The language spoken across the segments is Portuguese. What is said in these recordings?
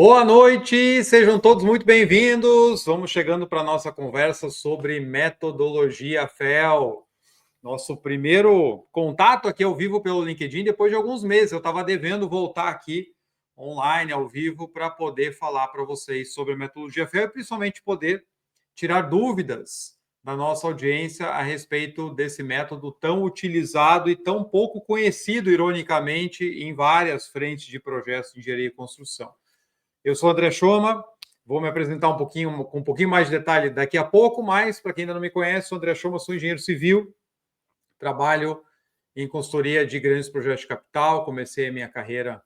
Boa noite, sejam todos muito bem-vindos. Vamos chegando para a nossa conversa sobre metodologia FEL. Nosso primeiro contato aqui ao vivo pelo LinkedIn, depois de alguns meses. Eu estava devendo voltar aqui online, ao vivo, para poder falar para vocês sobre a metodologia FEL e principalmente poder tirar dúvidas da nossa audiência a respeito desse método tão utilizado e tão pouco conhecido, ironicamente, em várias frentes de projetos de engenharia e construção. Eu sou André Schoma, vou me apresentar com um pouquinho mais de detalhe daqui a pouco, mas para quem ainda não me conhece, sou André Schoma, sou engenheiro civil, trabalho em consultoria de grandes projetos de capital, comecei a minha carreira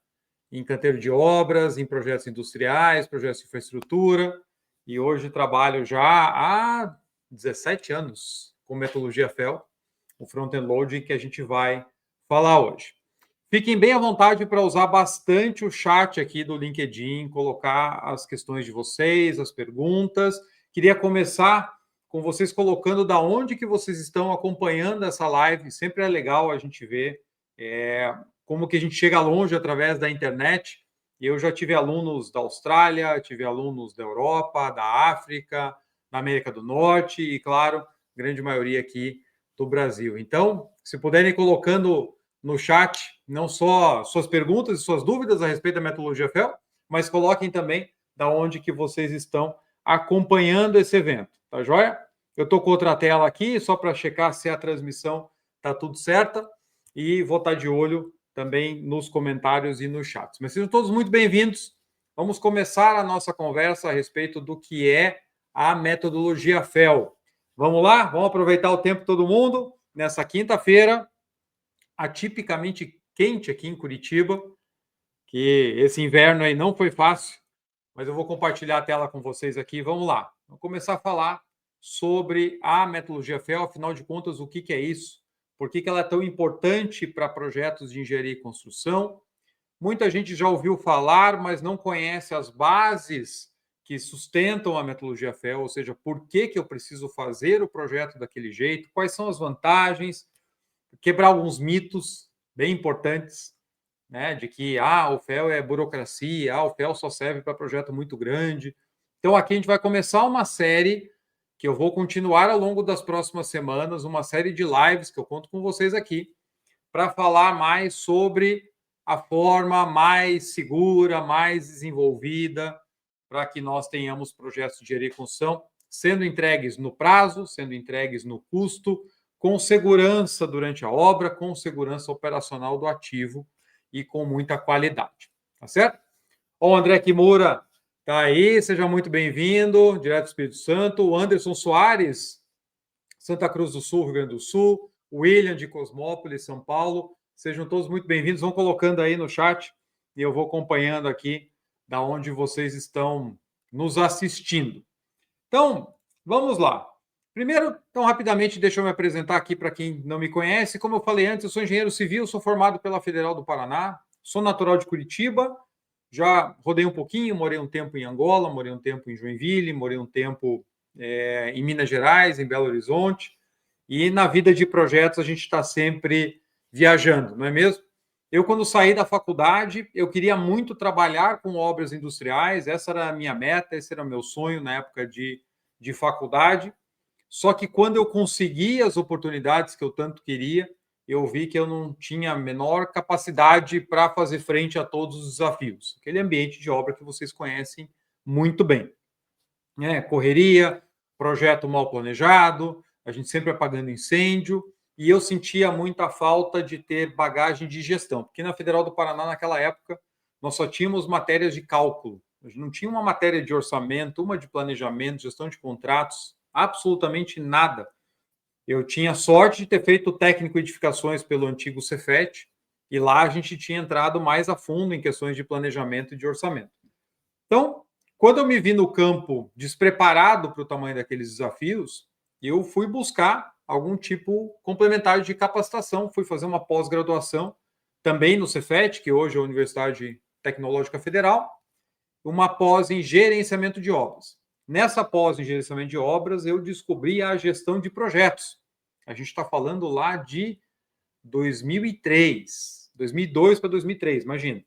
em canteiro de obras, em projetos industriais, projetos de infraestrutura, e hoje trabalho já há 17 anos com metodologia FEL, o front-end loading que a gente vai falar hoje. Fiquem bem à vontade para usar bastante o chat aqui do LinkedIn, colocar as questões de vocês, as perguntas. Queria começar com vocês colocando da onde que vocês estão acompanhando essa live. Sempre é legal a gente ver como que a gente chega longe através da internet. Eu já tive alunos da Austrália, tive alunos da Europa, da África, da América do Norte e, claro, grande maioria aqui do Brasil. Então, se puderem ir colocando no chat, não só suas perguntas e suas dúvidas a respeito da metodologia FEL, mas coloquem também da onde que vocês estão acompanhando esse evento, tá joia? Eu estou com outra tela aqui, só para checar se a transmissão está tudo certa, e vou estar de olho também nos comentários e nos chats. Mas sejam todos muito bem-vindos. Vamos começar a nossa conversa a respeito do que é a metodologia FEL. Vamos lá? Vamos aproveitar o tempo todo mundo nessa quinta-feira, atipicamente quente aqui em Curitiba, que esse inverno aí não foi fácil, mas eu vou compartilhar a tela com vocês aqui. Vamos lá. Vamos começar a falar sobre a metodologia FEL, afinal de contas, o que é isso? Por que ela é tão importante para projetos de engenharia e construção? Muita gente já ouviu falar, mas não conhece as bases que sustentam a metodologia FEL, ou seja, por que eu preciso fazer o projeto daquele jeito, quais são as vantagens, quebrar alguns mitos bem importantes, né, de que o FEL é burocracia, o FEL só serve para projeto muito grande. Então, aqui a gente vai começar uma série que eu vou continuar ao longo das próximas semanas, uma série de lives que eu conto com vocês aqui, para falar mais sobre a forma mais segura, mais desenvolvida, para que nós tenhamos projetos de engenharia e construção sendo entregues no prazo, sendo entregues no custo, com segurança durante a obra, com segurança operacional do ativo e com muita qualidade. Tá certo? O André Kimura está aí, seja muito bem-vindo, direto do Espírito Santo. O Anderson Soares, Santa Cruz do Sul, Rio Grande do Sul. O William de Cosmópolis, São Paulo. Sejam todos muito bem-vindos. Vão colocando aí no chat e eu vou acompanhando aqui da onde vocês estão nos assistindo. Então, vamos lá. Primeiro, então, rapidamente, deixa eu me apresentar aqui para quem não me conhece. Como eu falei antes, eu sou engenheiro civil, sou formado pela Federal do Paraná, sou natural de Curitiba, já rodei um pouquinho, morei um tempo em Angola, morei um tempo em Joinville, morei um tempo em Minas Gerais, em Belo Horizonte, e na vida de projetos a gente está sempre viajando, não é mesmo? Eu, quando saí da faculdade, eu queria muito trabalhar com obras industriais, essa era a minha meta, esse era o meu sonho na época de faculdade. Só que quando eu consegui as oportunidades que eu tanto queria, eu vi que eu não tinha a menor capacidade para fazer frente a todos os desafios. Aquele ambiente de obra que vocês conhecem muito bem. Correria, projeto mal planejado, a gente sempre apagando incêndio, e eu sentia muita falta de ter bagagem de gestão, porque na Federal do Paraná, naquela época, nós só tínhamos matérias de cálculo, a gente não tinha uma matéria de orçamento, uma de planejamento, gestão de contratos, absolutamente nada. Eu tinha sorte de ter feito técnico edificações pelo antigo Cefet, e lá a gente tinha entrado mais a fundo em questões de planejamento e de orçamento. Então, quando eu me vi no campo despreparado para o tamanho daqueles desafios, eu fui buscar algum tipo complementar de capacitação, fui fazer uma pós-graduação, também no Cefet, que hoje é a Universidade Tecnológica Federal, uma pós em gerenciamento de obras. Nessa pós em gerenciamento de obras, eu descobri a gestão de projetos. A gente está falando lá de 2003, 2002 para 2003, imagina.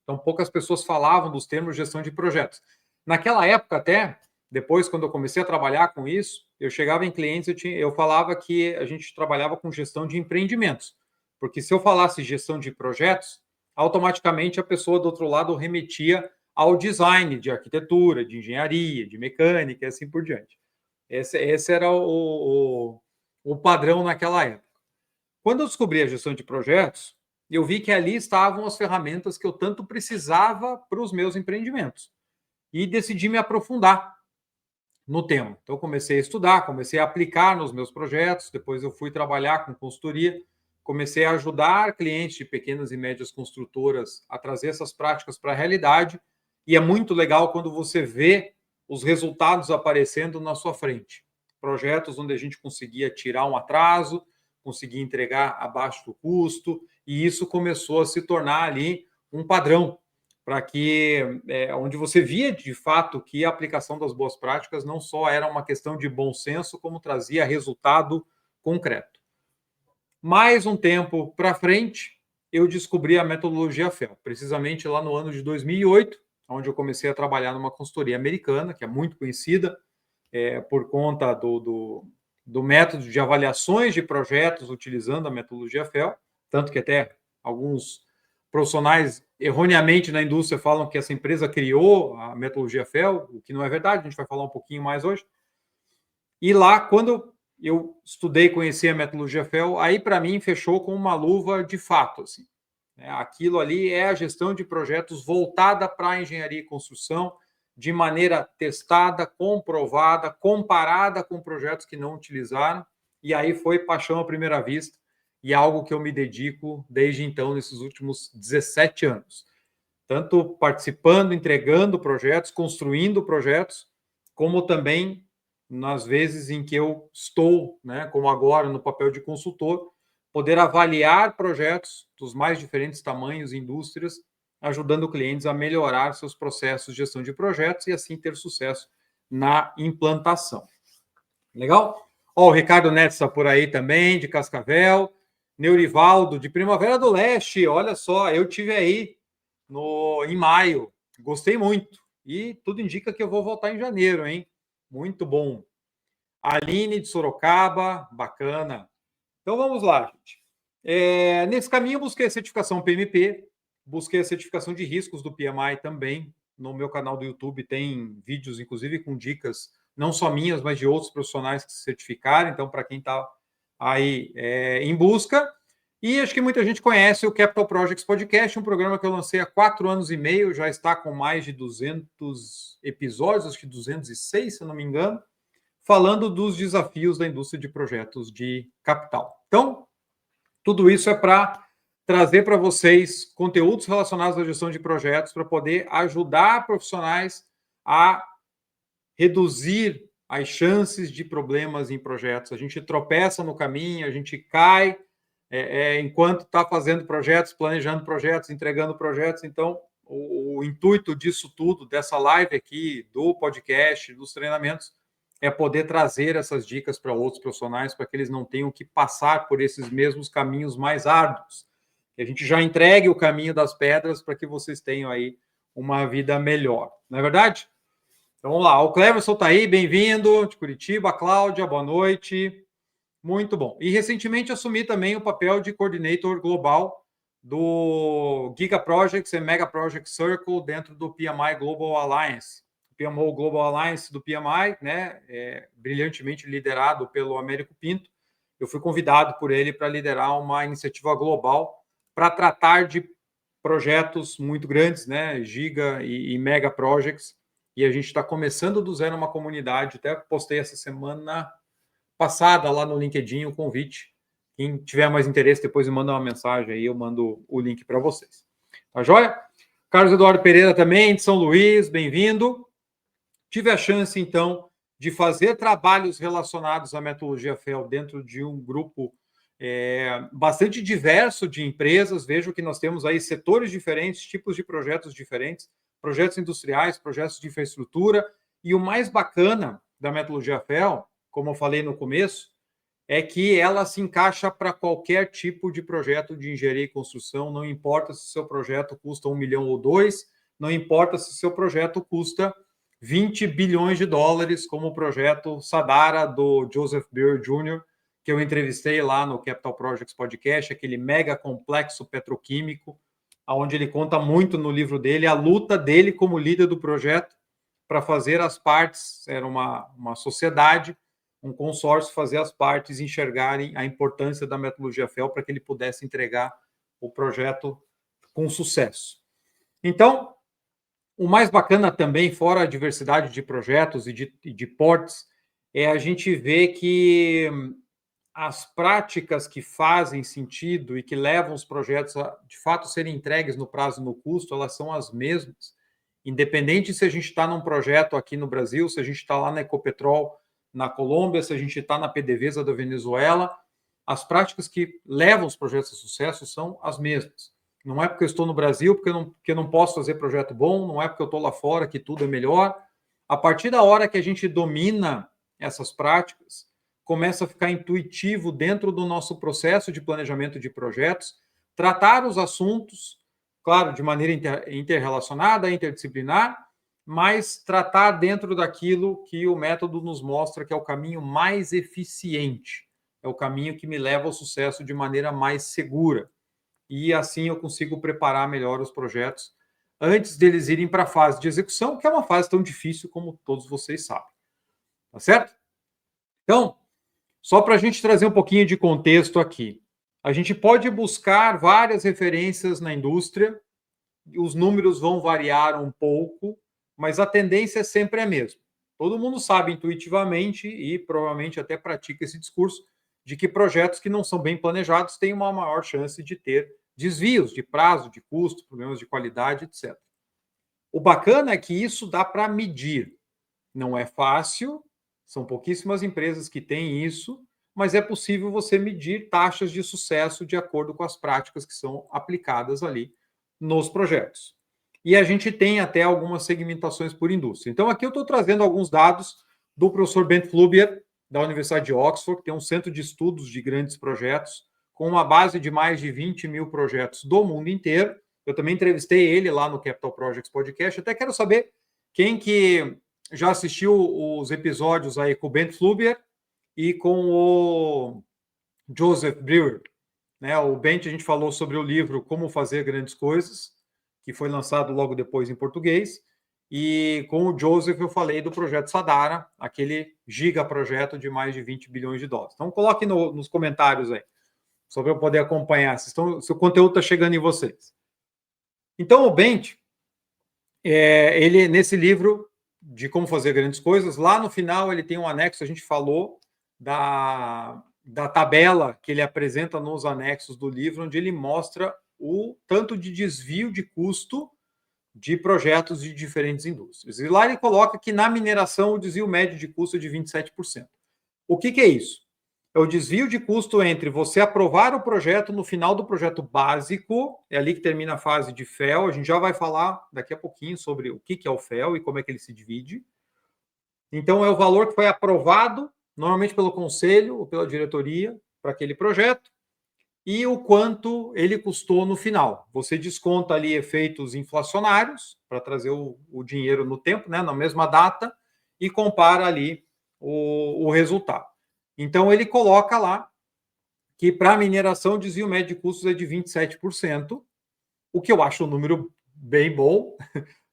Então, poucas pessoas falavam dos termos gestão de projetos. Naquela época, até, depois, quando eu comecei a trabalhar com isso, eu chegava em clientes, eu falava que a gente trabalhava com gestão de empreendimentos. Porque se eu falasse gestão de projetos, automaticamente a pessoa do outro lado remetia ao design de arquitetura, de engenharia, de mecânica e assim por diante. Esse era o padrão naquela época. Quando eu descobri a gestão de projetos, eu vi que ali estavam as ferramentas que eu tanto precisava para os meus empreendimentos. E decidi me aprofundar no tema. Então, comecei a estudar, comecei a aplicar nos meus projetos, depois eu fui trabalhar com consultoria, comecei a ajudar clientes de pequenas e médias construtoras a trazer essas práticas para a realidade, e é muito legal quando você vê os resultados aparecendo na sua frente. Projetos onde a gente conseguia tirar um atraso, conseguia entregar abaixo do custo, e isso começou a se tornar ali um padrão para que, onde você via de fato que a aplicação das boas práticas não só era uma questão de bom senso, como trazia resultado concreto. Mais um tempo para frente, eu descobri a metodologia FEL, precisamente lá no ano de 2008, onde eu comecei a trabalhar numa consultoria americana, que é muito conhecida por conta do método de avaliações de projetos utilizando a metodologia FEL, tanto que até alguns profissionais erroneamente na indústria falam que essa empresa criou a metodologia FEL, o que não é verdade, a gente vai falar um pouquinho mais hoje. E lá, quando eu estudei, conheci a metodologia FEL, aí para mim fechou com uma luva de fato, assim. Aquilo ali é a gestão de projetos voltada para a engenharia e construção, de maneira testada, comprovada, comparada com projetos que não utilizaram, e aí foi paixão à primeira vista, e algo que eu me dedico desde então, nesses últimos 17 anos. Tanto participando, entregando projetos, construindo projetos, como também nas vezes em que eu estou, como agora, no papel de consultor, poder avaliar projetos dos mais diferentes tamanhos e indústrias, ajudando clientes a melhorar seus processos de gestão de projetos e assim ter sucesso na implantação. Legal? Ó, o Ricardo Neto está por aí também, de Cascavel. Neurivaldo, de Primavera do Leste. Olha só, eu tive aí em maio. Gostei muito. E tudo indica que eu vou voltar em janeiro, hein? Muito bom. Aline de Sorocaba, bacana. Então vamos lá, gente. Nesse caminho, eu busquei a certificação PMP, busquei a certificação de riscos do PMI também. No meu canal do YouTube tem vídeos, inclusive, com dicas, não só minhas, mas de outros profissionais que se certificaram. Então, para quem está aí em busca. E acho que muita gente conhece o Capital Projects Podcast, um programa que eu lancei há 4 anos e meio, já está com mais de 200 episódios, acho que 206, se eu não me engano, falando dos desafios da indústria de projetos de capital. Então, tudo isso é para trazer para vocês conteúdos relacionados à gestão de projetos para poder ajudar profissionais a reduzir as chances de problemas em projetos. A gente tropeça no caminho, a gente cai enquanto está fazendo projetos, planejando projetos, entregando projetos. Então, o intuito disso tudo, dessa live aqui, do podcast, dos treinamentos, é poder trazer essas dicas para outros profissionais, para que eles não tenham que passar por esses mesmos caminhos mais árduos. Que a gente já entregue o caminho das pedras para que vocês tenham aí uma vida melhor. Não é verdade? Então, vamos lá. O Cleverson está aí, bem-vindo, de Curitiba. Cláudia, boa noite. Muito bom. E recentemente assumi também o papel de coordenator global do Giga Projects e Mega Project Circle dentro do PMI Global Alliance. O PMO Global Alliance do PMI, brilhantemente liderado pelo Américo Pinto. Eu fui convidado por ele para liderar uma iniciativa global para tratar de projetos muito grandes, Giga e Mega Projects. E a gente está começando do zero uma comunidade. Até postei essa semana passada lá no LinkedIn o convite. Quem tiver mais interesse, depois me manda uma mensagem aí, eu mando o link para vocês. Tá joia? Carlos Eduardo Pereira também, de São Luís, bem-vindo. Tive a chance, então, de fazer trabalhos relacionados à metodologia FEL dentro de um grupo bastante diverso de empresas. Vejo que nós temos aí setores diferentes, tipos de projetos diferentes, projetos industriais, projetos de infraestrutura. E o mais bacana da metodologia FEL, como eu falei no começo, é que ela se encaixa para qualquer tipo de projeto de engenharia e construção, não importa se o seu projeto custa 1 milhão ou 2, não importa se o seu projeto custa 20 bilhões de dólares, como o projeto Sadara, do Joseph Brewer Jr., que eu entrevistei lá no Capital Projects Podcast, aquele mega complexo petroquímico, onde ele conta muito no livro dele a luta dele como líder do projeto para fazer as partes, era uma sociedade, um consórcio, fazer as partes enxergarem a importância da metodologia FEL para que ele pudesse entregar o projeto com sucesso. Então, o mais bacana também, fora a diversidade de projetos e de portes, é a gente ver que as práticas que fazem sentido e que levam os projetos a, de fato, serem entregues no prazo e no custo, elas são as mesmas. Independente se a gente está num projeto aqui no Brasil, se a gente está lá na Ecopetrol, na Colômbia, se a gente está na PDVSA da Venezuela, as práticas que levam os projetos a sucesso são as mesmas. Não é porque eu estou no Brasil que eu não posso fazer projeto bom, não é porque eu estou lá fora que tudo é melhor. A partir da hora que a gente domina essas práticas, começa a ficar intuitivo dentro do nosso processo de planejamento de projetos, tratar os assuntos, claro, de maneira interrelacionada, interdisciplinar, mas tratar dentro daquilo que o método nos mostra que é o caminho mais eficiente, é o caminho que me leva ao sucesso de maneira mais segura. E assim eu consigo preparar melhor os projetos antes deles irem para a fase de execução, que é uma fase tão difícil como todos vocês sabem. Tá certo? Então, só para a gente trazer um pouquinho de contexto aqui. A gente pode buscar várias referências na indústria, os números vão variar um pouco, mas a tendência é sempre a mesma. Todo mundo sabe intuitivamente e provavelmente até pratica esse discurso de que projetos que não são bem planejados têm uma maior chance de ter desvios de prazo, de custo, problemas de qualidade, etc. O bacana é que isso dá para medir. Não é fácil, são pouquíssimas empresas que têm isso, mas é possível você medir taxas de sucesso de acordo com as práticas que são aplicadas ali nos projetos. E a gente tem até algumas segmentações por indústria. Então, aqui eu estou trazendo alguns dados do professor Bent Flubier, da Universidade de Oxford, que tem um centro de estudos de grandes projetos, com uma base de mais de 20 mil projetos do mundo inteiro. Eu também entrevistei ele lá no Capital Projects Podcast. Até quero saber quem que já assistiu os episódios aí com o Bent Flubier e com o Joseph Brewer. Né? O Bent, a gente falou sobre o livro Como Fazer Grandes Coisas, que foi lançado logo depois em português. E com o Joseph eu falei do projeto Sadara, aquele gigaprojeto de mais de 20 bilhões de dólares. Então coloque nos comentários aí, só para eu poder acompanhar, se o conteúdo está chegando em vocês. Então o Bent, ele nesse livro de Como Fazer Grandes Coisas, lá no final ele tem um anexo, a gente falou da tabela que ele apresenta nos anexos do livro, onde ele mostra o tanto de desvio de custo de projetos de diferentes indústrias. E lá ele coloca que na mineração o desvio médio de custo é de 27%. O que é isso? É o desvio de custo entre você aprovar o projeto no final do projeto básico, é ali que termina a fase de FEL, a gente já vai falar daqui a pouquinho sobre o que é o FEL e como é que ele se divide. Então, é o valor que foi aprovado, normalmente pelo conselho ou pela diretoria, para aquele projeto, e o quanto ele custou no final. Você desconta ali efeitos inflacionários, para trazer o dinheiro no tempo, né, na mesma data, e compara ali o resultado. Então, ele coloca lá que para a mineração o desvio médio de custos é de 27%, o que eu acho um número bem bom.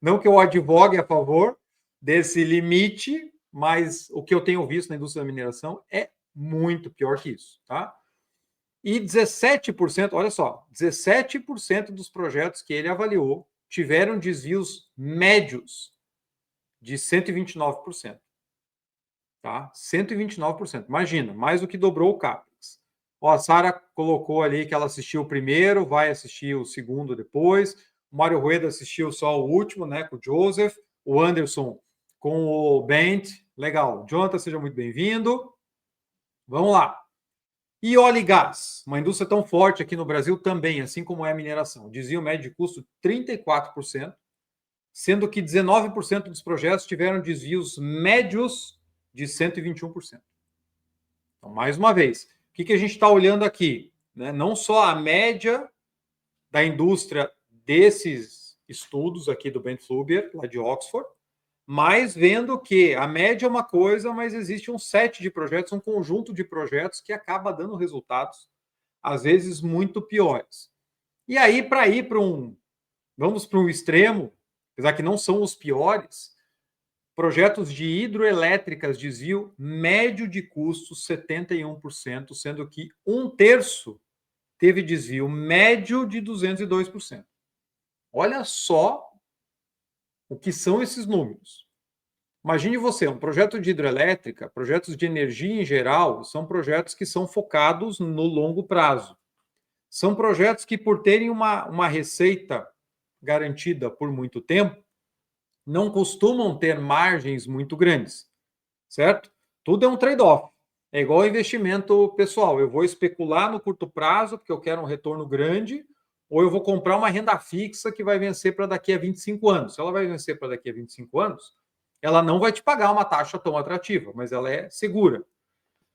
Não que eu advogue a favor desse limite, mas o que eu tenho visto na indústria da mineração é muito pior que isso, tá? E 17%, olha só, 17% dos projetos que ele avaliou tiveram desvios médios de 129%. Tá? 129%. Imagina, mais do que dobrou o CAPEX. Ó, a Sara colocou ali que ela assistiu o primeiro, vai assistir o segundo depois. O Mário Rueda assistiu só o último, né, com o Joseph. O Anderson com o Bent. Legal. Jonathan, seja muito bem-vindo. Vamos lá. E óleo e gás, uma indústria tão forte aqui no Brasil também, assim como é a mineração. Desvio médio de custo 34%, sendo que 19% dos projetos tiveram desvios médios de 121%. Então, mais uma vez, o que a gente está olhando aqui? Né? Não só a média da indústria desses estudos aqui do Bent Flubier, lá de Oxford, mas vendo que a média é uma coisa, mas existe um set de projetos, um conjunto de projetos que acaba dando resultados, às vezes, muito piores. E aí, para ir para vamos para um extremo, apesar que não são os piores, projetos de hidroelétricas, desvio médio de custo 71%, sendo que 1/3 teve desvio médio de 202%. Olha só o que são esses números. Imagine você, um projeto de hidrelétrica, projetos de energia em geral, são projetos que são focados no longo prazo. São projetos que, por terem uma receita garantida por muito tempo, não costumam ter margens muito grandes, certo? Tudo é um trade-off. É igual investimento pessoal. Eu vou especular no curto prazo, porque eu quero um retorno grande, ou eu vou comprar uma renda fixa que vai vencer para daqui a 25 anos. Se ela vai vencer para daqui a 25 anos, ela não vai te pagar uma taxa tão atrativa, mas ela é segura.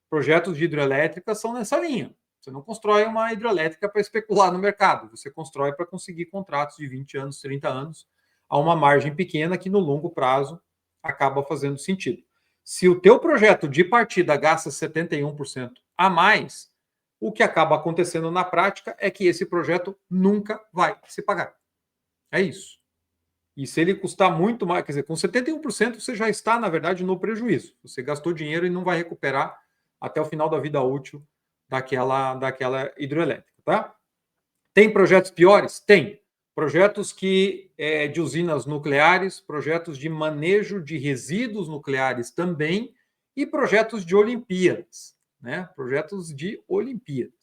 Projetos de hidrelétrica são nessa linha. Você não constrói uma hidrelétrica para especular no mercado, você constrói para conseguir contratos de 20 anos, 30 anos, a uma margem pequena que no longo prazo acaba fazendo sentido. Se o teu projeto de partida gasta 71% a mais, o que acaba acontecendo na prática é que esse projeto nunca vai se pagar. É isso. E se ele custar muito mais, quer dizer, com 71% você já está, na verdade, no prejuízo. Você gastou dinheiro e não vai recuperar até o final da vida útil daquela hidroelétrica, tá? Tem projetos piores? Tem. Projetos de usinas nucleares, projetos de manejo de resíduos nucleares também, e projetos de Olimpíadas, né? Projetos de Olimpíadas.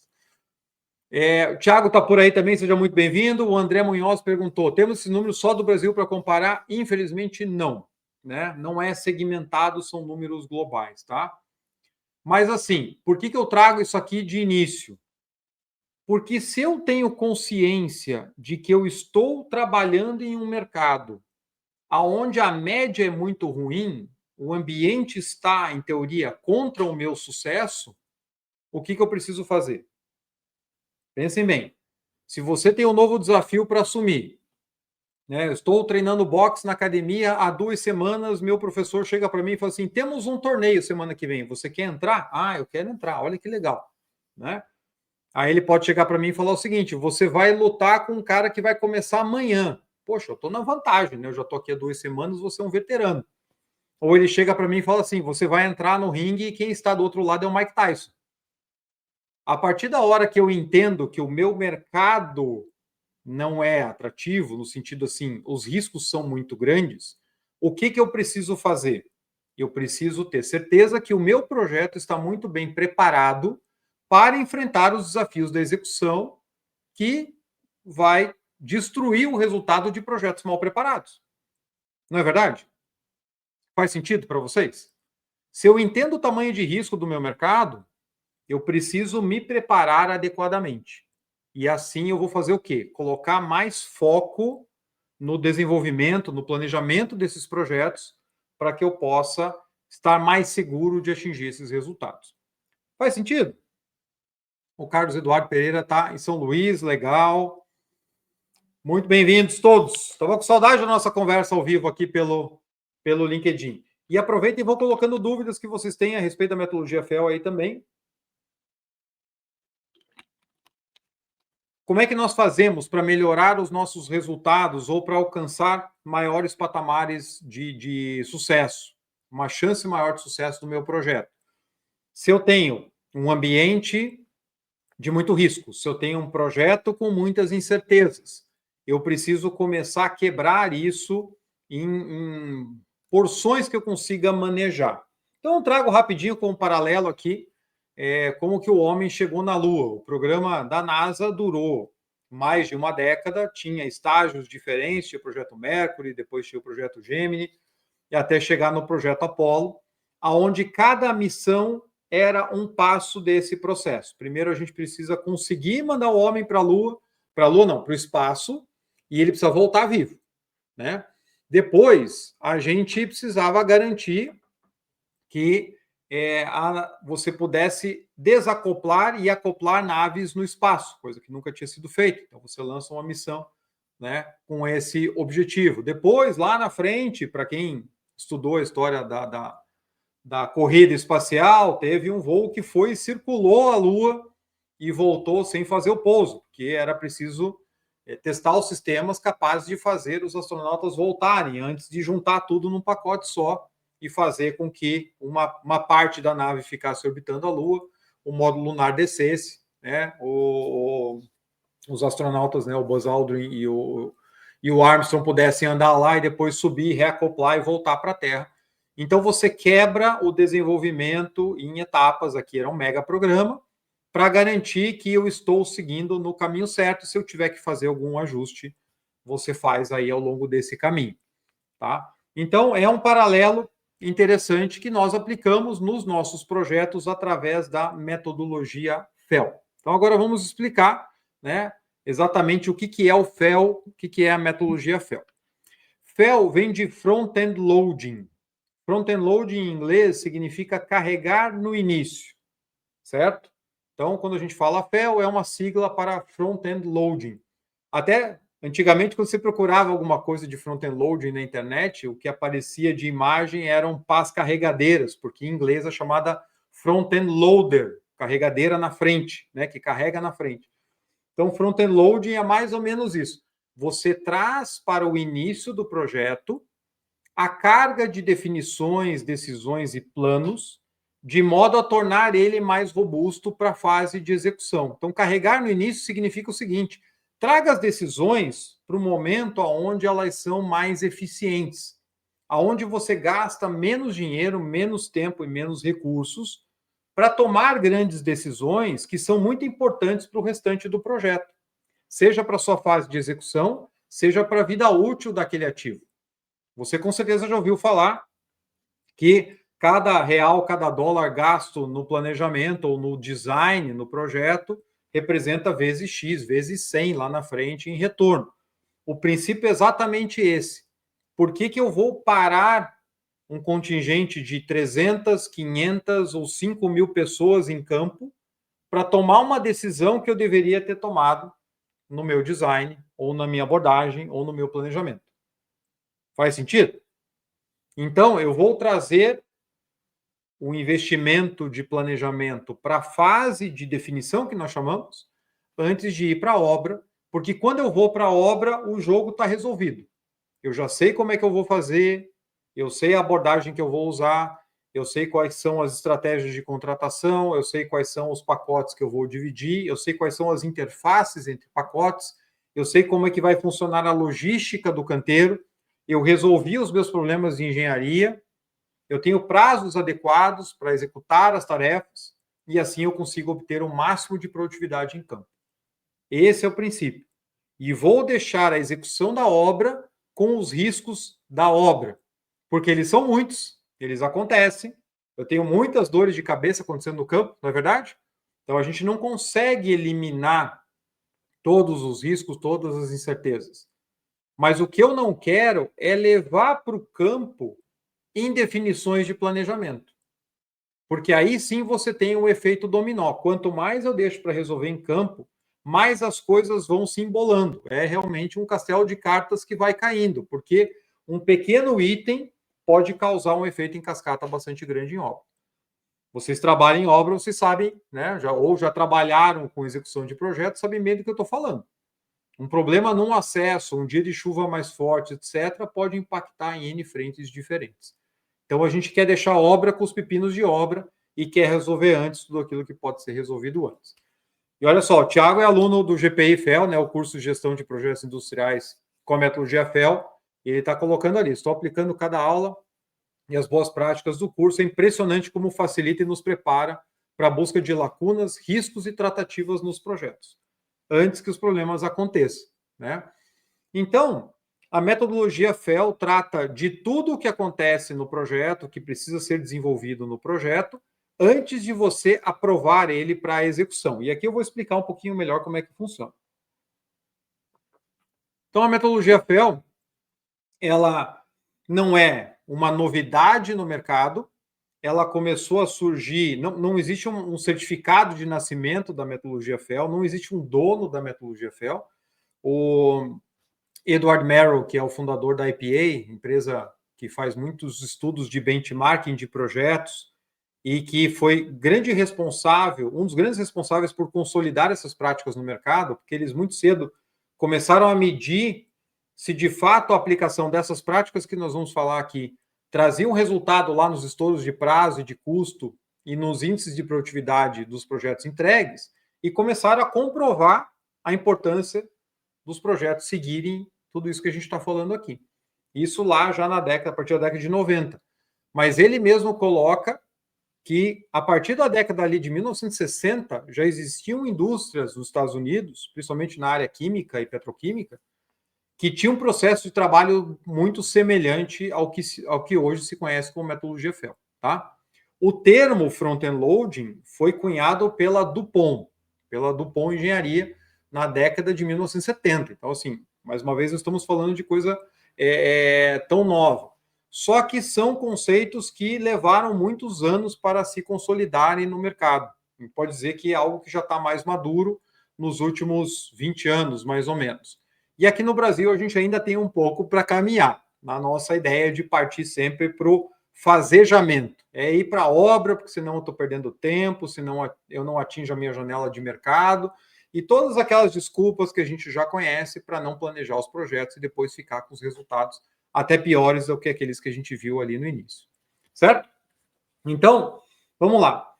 O Thiago está por aí também, seja muito bem-vindo. O André Munhoz perguntou: temos esse número só do Brasil para comparar? Infelizmente, não. Né? Não é segmentado, são números globais, tá? Mas assim, por que eu trago isso aqui de início? Porque se eu tenho consciência de que eu estou trabalhando em um mercado onde a média é muito ruim, o ambiente está, em teoria, contra o meu sucesso, o que eu preciso fazer? Pensem bem. Se você tem um novo desafio para assumir, né? Eu estou treinando boxe na academia há 2 semanas, meu professor chega para mim e fala assim: temos um torneio semana que vem, você quer entrar? Ah, eu quero entrar, olha que legal. Né? Aí ele pode chegar para mim e falar o seguinte: você vai lutar com um cara que vai começar amanhã. Poxa, eu estou na vantagem, né? Eu já estou aqui há 2 semanas, você é um veterano. Ou ele chega para mim e fala assim: você vai entrar no ringue e quem está do outro lado é o Mike Tyson. A partir da hora que eu entendo que o meu mercado não é atrativo, no sentido assim, os riscos são muito grandes, o que eu preciso fazer? Eu preciso ter certeza que o meu projeto está muito bem preparado para enfrentar os desafios da execução que vai destruir o resultado de projetos mal preparados. Não é verdade? Faz sentido para vocês? Se eu entendo o tamanho de risco do meu mercado, eu preciso me preparar adequadamente. E assim eu vou fazer o quê? Colocar mais foco no desenvolvimento, no planejamento desses projetos, para que eu possa estar mais seguro de atingir esses resultados. Faz sentido? O Carlos Eduardo Pereira está em São Luís, legal. Muito bem-vindos todos. Estava com saudade da nossa conversa ao vivo aqui pelo LinkedIn. E aproveitem e vão colocando dúvidas que vocês têm a respeito da metodologia FEL aí também. Como é que nós fazemos para melhorar os nossos resultados ou para alcançar maiores patamares de sucesso? Uma chance maior de sucesso do meu projeto. Se eu tenho um ambiente de muito risco, se eu tenho um projeto com muitas incertezas, eu preciso começar a quebrar isso em porções que eu consiga manejar. Então, eu trago rapidinho como paralelo aqui como que o homem chegou na Lua. O programa da NASA durou mais de uma década, tinha estágios diferentes, tinha o projeto Mercury, depois tinha o projeto Gemini, e até chegar no projeto Apollo, aonde cada missão era um passo desse processo. Primeiro a gente precisa conseguir mandar o homem para a Lua não, para o espaço, e ele precisa voltar vivo, né? Depois a gente precisava garantir que você pudesse desacoplar e acoplar naves no espaço, coisa que nunca tinha sido feita. Então, você lança uma missão, né, com esse objetivo. Depois, lá na frente, para quem estudou a história da corrida espacial, teve um voo que foi e circulou a Lua e voltou sem fazer o pouso, porque era preciso testar os sistemas capazes de fazer os astronautas voltarem antes de juntar tudo num pacote só e fazer com que uma parte da nave ficasse orbitando a Lua, o módulo lunar descesse, né? Os astronautas, né, o Buzz Aldrin e o Armstrong pudessem andar lá e depois subir, reacoplar e voltar para a Terra. Então você quebra o desenvolvimento em etapas, aqui era um mega programa, para garantir que eu estou seguindo no caminho certo. Se eu tiver que fazer algum ajuste, você faz aí ao longo desse caminho, tá? Então é um paralelo interessante que nós aplicamos nos nossos projetos através da metodologia FEL. Então agora vamos explicar, né, exatamente o que é o FEL, o que é a metodologia FEL. FEL vem de Front-End Loading. Front-End Loading em inglês significa carregar no início, certo? Então, quando a gente fala FEL, é uma sigla para Front-End Loading. Até antigamente, quando você procurava alguma coisa de front-end loading na internet, o que aparecia de imagem eram pás carregadeiras, porque em inglês é chamada front-end loader, carregadeira na frente, né, que carrega na frente. Então, front-end loading é mais ou menos isso. Você traz para o início do projeto a carga de definições, decisões e planos, de modo a tornar ele mais robusto para a fase de execução. Então, carregar no início significa o seguinte: traga as decisões para o momento onde elas são mais eficientes, aonde você gasta menos dinheiro, menos tempo e menos recursos para tomar grandes decisões que são muito importantes para o restante do projeto, seja para a sua fase de execução, seja para a vida útil daquele ativo. Você com certeza já ouviu falar que cada real, cada dólar gasto no planejamento ou no design, no projeto, representa vezes X, vezes 100 lá na frente em retorno. O princípio é exatamente esse. Por que eu vou parar um contingente de 300, 500 ou 5 mil pessoas em campo para tomar uma decisão que eu deveria ter tomado no meu design, ou na minha abordagem, ou no meu planejamento? Faz sentido? Então, eu vou trazer o investimento de planejamento para a fase de definição, que nós chamamos, antes de ir para a obra, porque quando eu vou para a obra, o jogo está resolvido. Eu já sei como é que eu vou fazer, eu sei a abordagem que eu vou usar, eu sei quais são as estratégias de contratação, eu sei quais são os pacotes que eu vou dividir, eu sei quais são as interfaces entre pacotes, eu sei como é que vai funcionar a logística do canteiro, eu resolvi os meus problemas de engenharia, eu tenho prazos adequados para executar as tarefas e assim eu consigo obter o máximo de produtividade em campo. Esse é o princípio. E vou deixar a execução da obra com os riscos da obra, porque eles são muitos, eles acontecem. Eu tenho muitas dores de cabeça acontecendo no campo, não é verdade? Então a gente não consegue eliminar todos os riscos, todas as incertezas. Mas o que eu não quero é levar para o campo em definições de planejamento. Porque aí sim você tem o efeito dominó. Quanto mais eu deixo para resolver em campo, mais as coisas vão se embolando. É realmente um castelo de cartas que vai caindo, porque um pequeno item pode causar um efeito em cascata bastante grande em obra. Vocês trabalham em obra, vocês sabem, né? Ou já trabalharam com execução de projetos, sabem bem do que eu estou falando. Um problema num acesso, um dia de chuva mais forte, etc., pode impactar em N frentes diferentes. Então, a gente quer deixar a obra com os pepinos de obra e quer resolver antes tudo aquilo que pode ser resolvido antes. E olha só, o Thiago é aluno do GPI FEL, né, o curso de Gestão de Projetos Industriais com a metodologia FEL, e ele está colocando ali, estou aplicando cada aula e as boas práticas do curso. É impressionante como facilita e nos prepara para a busca de lacunas, riscos e tratativas nos projetos, antes que os problemas aconteçam, né? Então, a metodologia FEL trata de tudo o que acontece no projeto, que precisa ser desenvolvido no projeto, antes de você aprovar ele para a execução. E aqui eu vou explicar um pouquinho melhor como é que funciona. Então, a metodologia FEL, ela não é uma novidade no mercado, ela começou a surgir, não existe um certificado de nascimento da metodologia FEL, não existe um dono da metodologia FEL. O Edward Merrill, que é o fundador da IPA, empresa que faz muitos estudos de benchmarking de projetos e que foi grande responsável, um dos grandes responsáveis por consolidar essas práticas no mercado, porque eles muito cedo começaram a medir se de fato a aplicação dessas práticas que nós vamos falar aqui trazia um resultado lá nos estouros de prazo e de custo e nos índices de produtividade dos projetos entregues, e começaram a comprovar a importância dos projetos seguirem tudo isso que a gente está falando aqui. Isso lá já na década, a partir da década de 90. Mas ele mesmo coloca que a partir da década ali de 1960 já existiam indústrias nos Estados Unidos, principalmente na área química e petroquímica, que tinham um processo de trabalho muito semelhante ao que hoje se conhece como metodologia FEL. Tá? O termo front-end loading foi cunhado pela DuPont Engenharia, na década de 1970. Então, assim, mais uma vez, estamos falando de coisa tão nova. Só que são conceitos que levaram muitos anos para se consolidarem no mercado. A gente pode dizer que é algo que já está mais maduro nos últimos 20 anos, mais ou menos. E aqui no Brasil, a gente ainda tem um pouco para caminhar, na nossa ideia de partir sempre para o fazejamento. É ir para a obra, porque senão eu estou perdendo tempo, senão eu não atinjo a minha janela de mercado, e todas aquelas desculpas que a gente já conhece para não planejar os projetos e depois ficar com os resultados até piores do que aqueles que a gente viu ali no início. Certo? Então, vamos lá.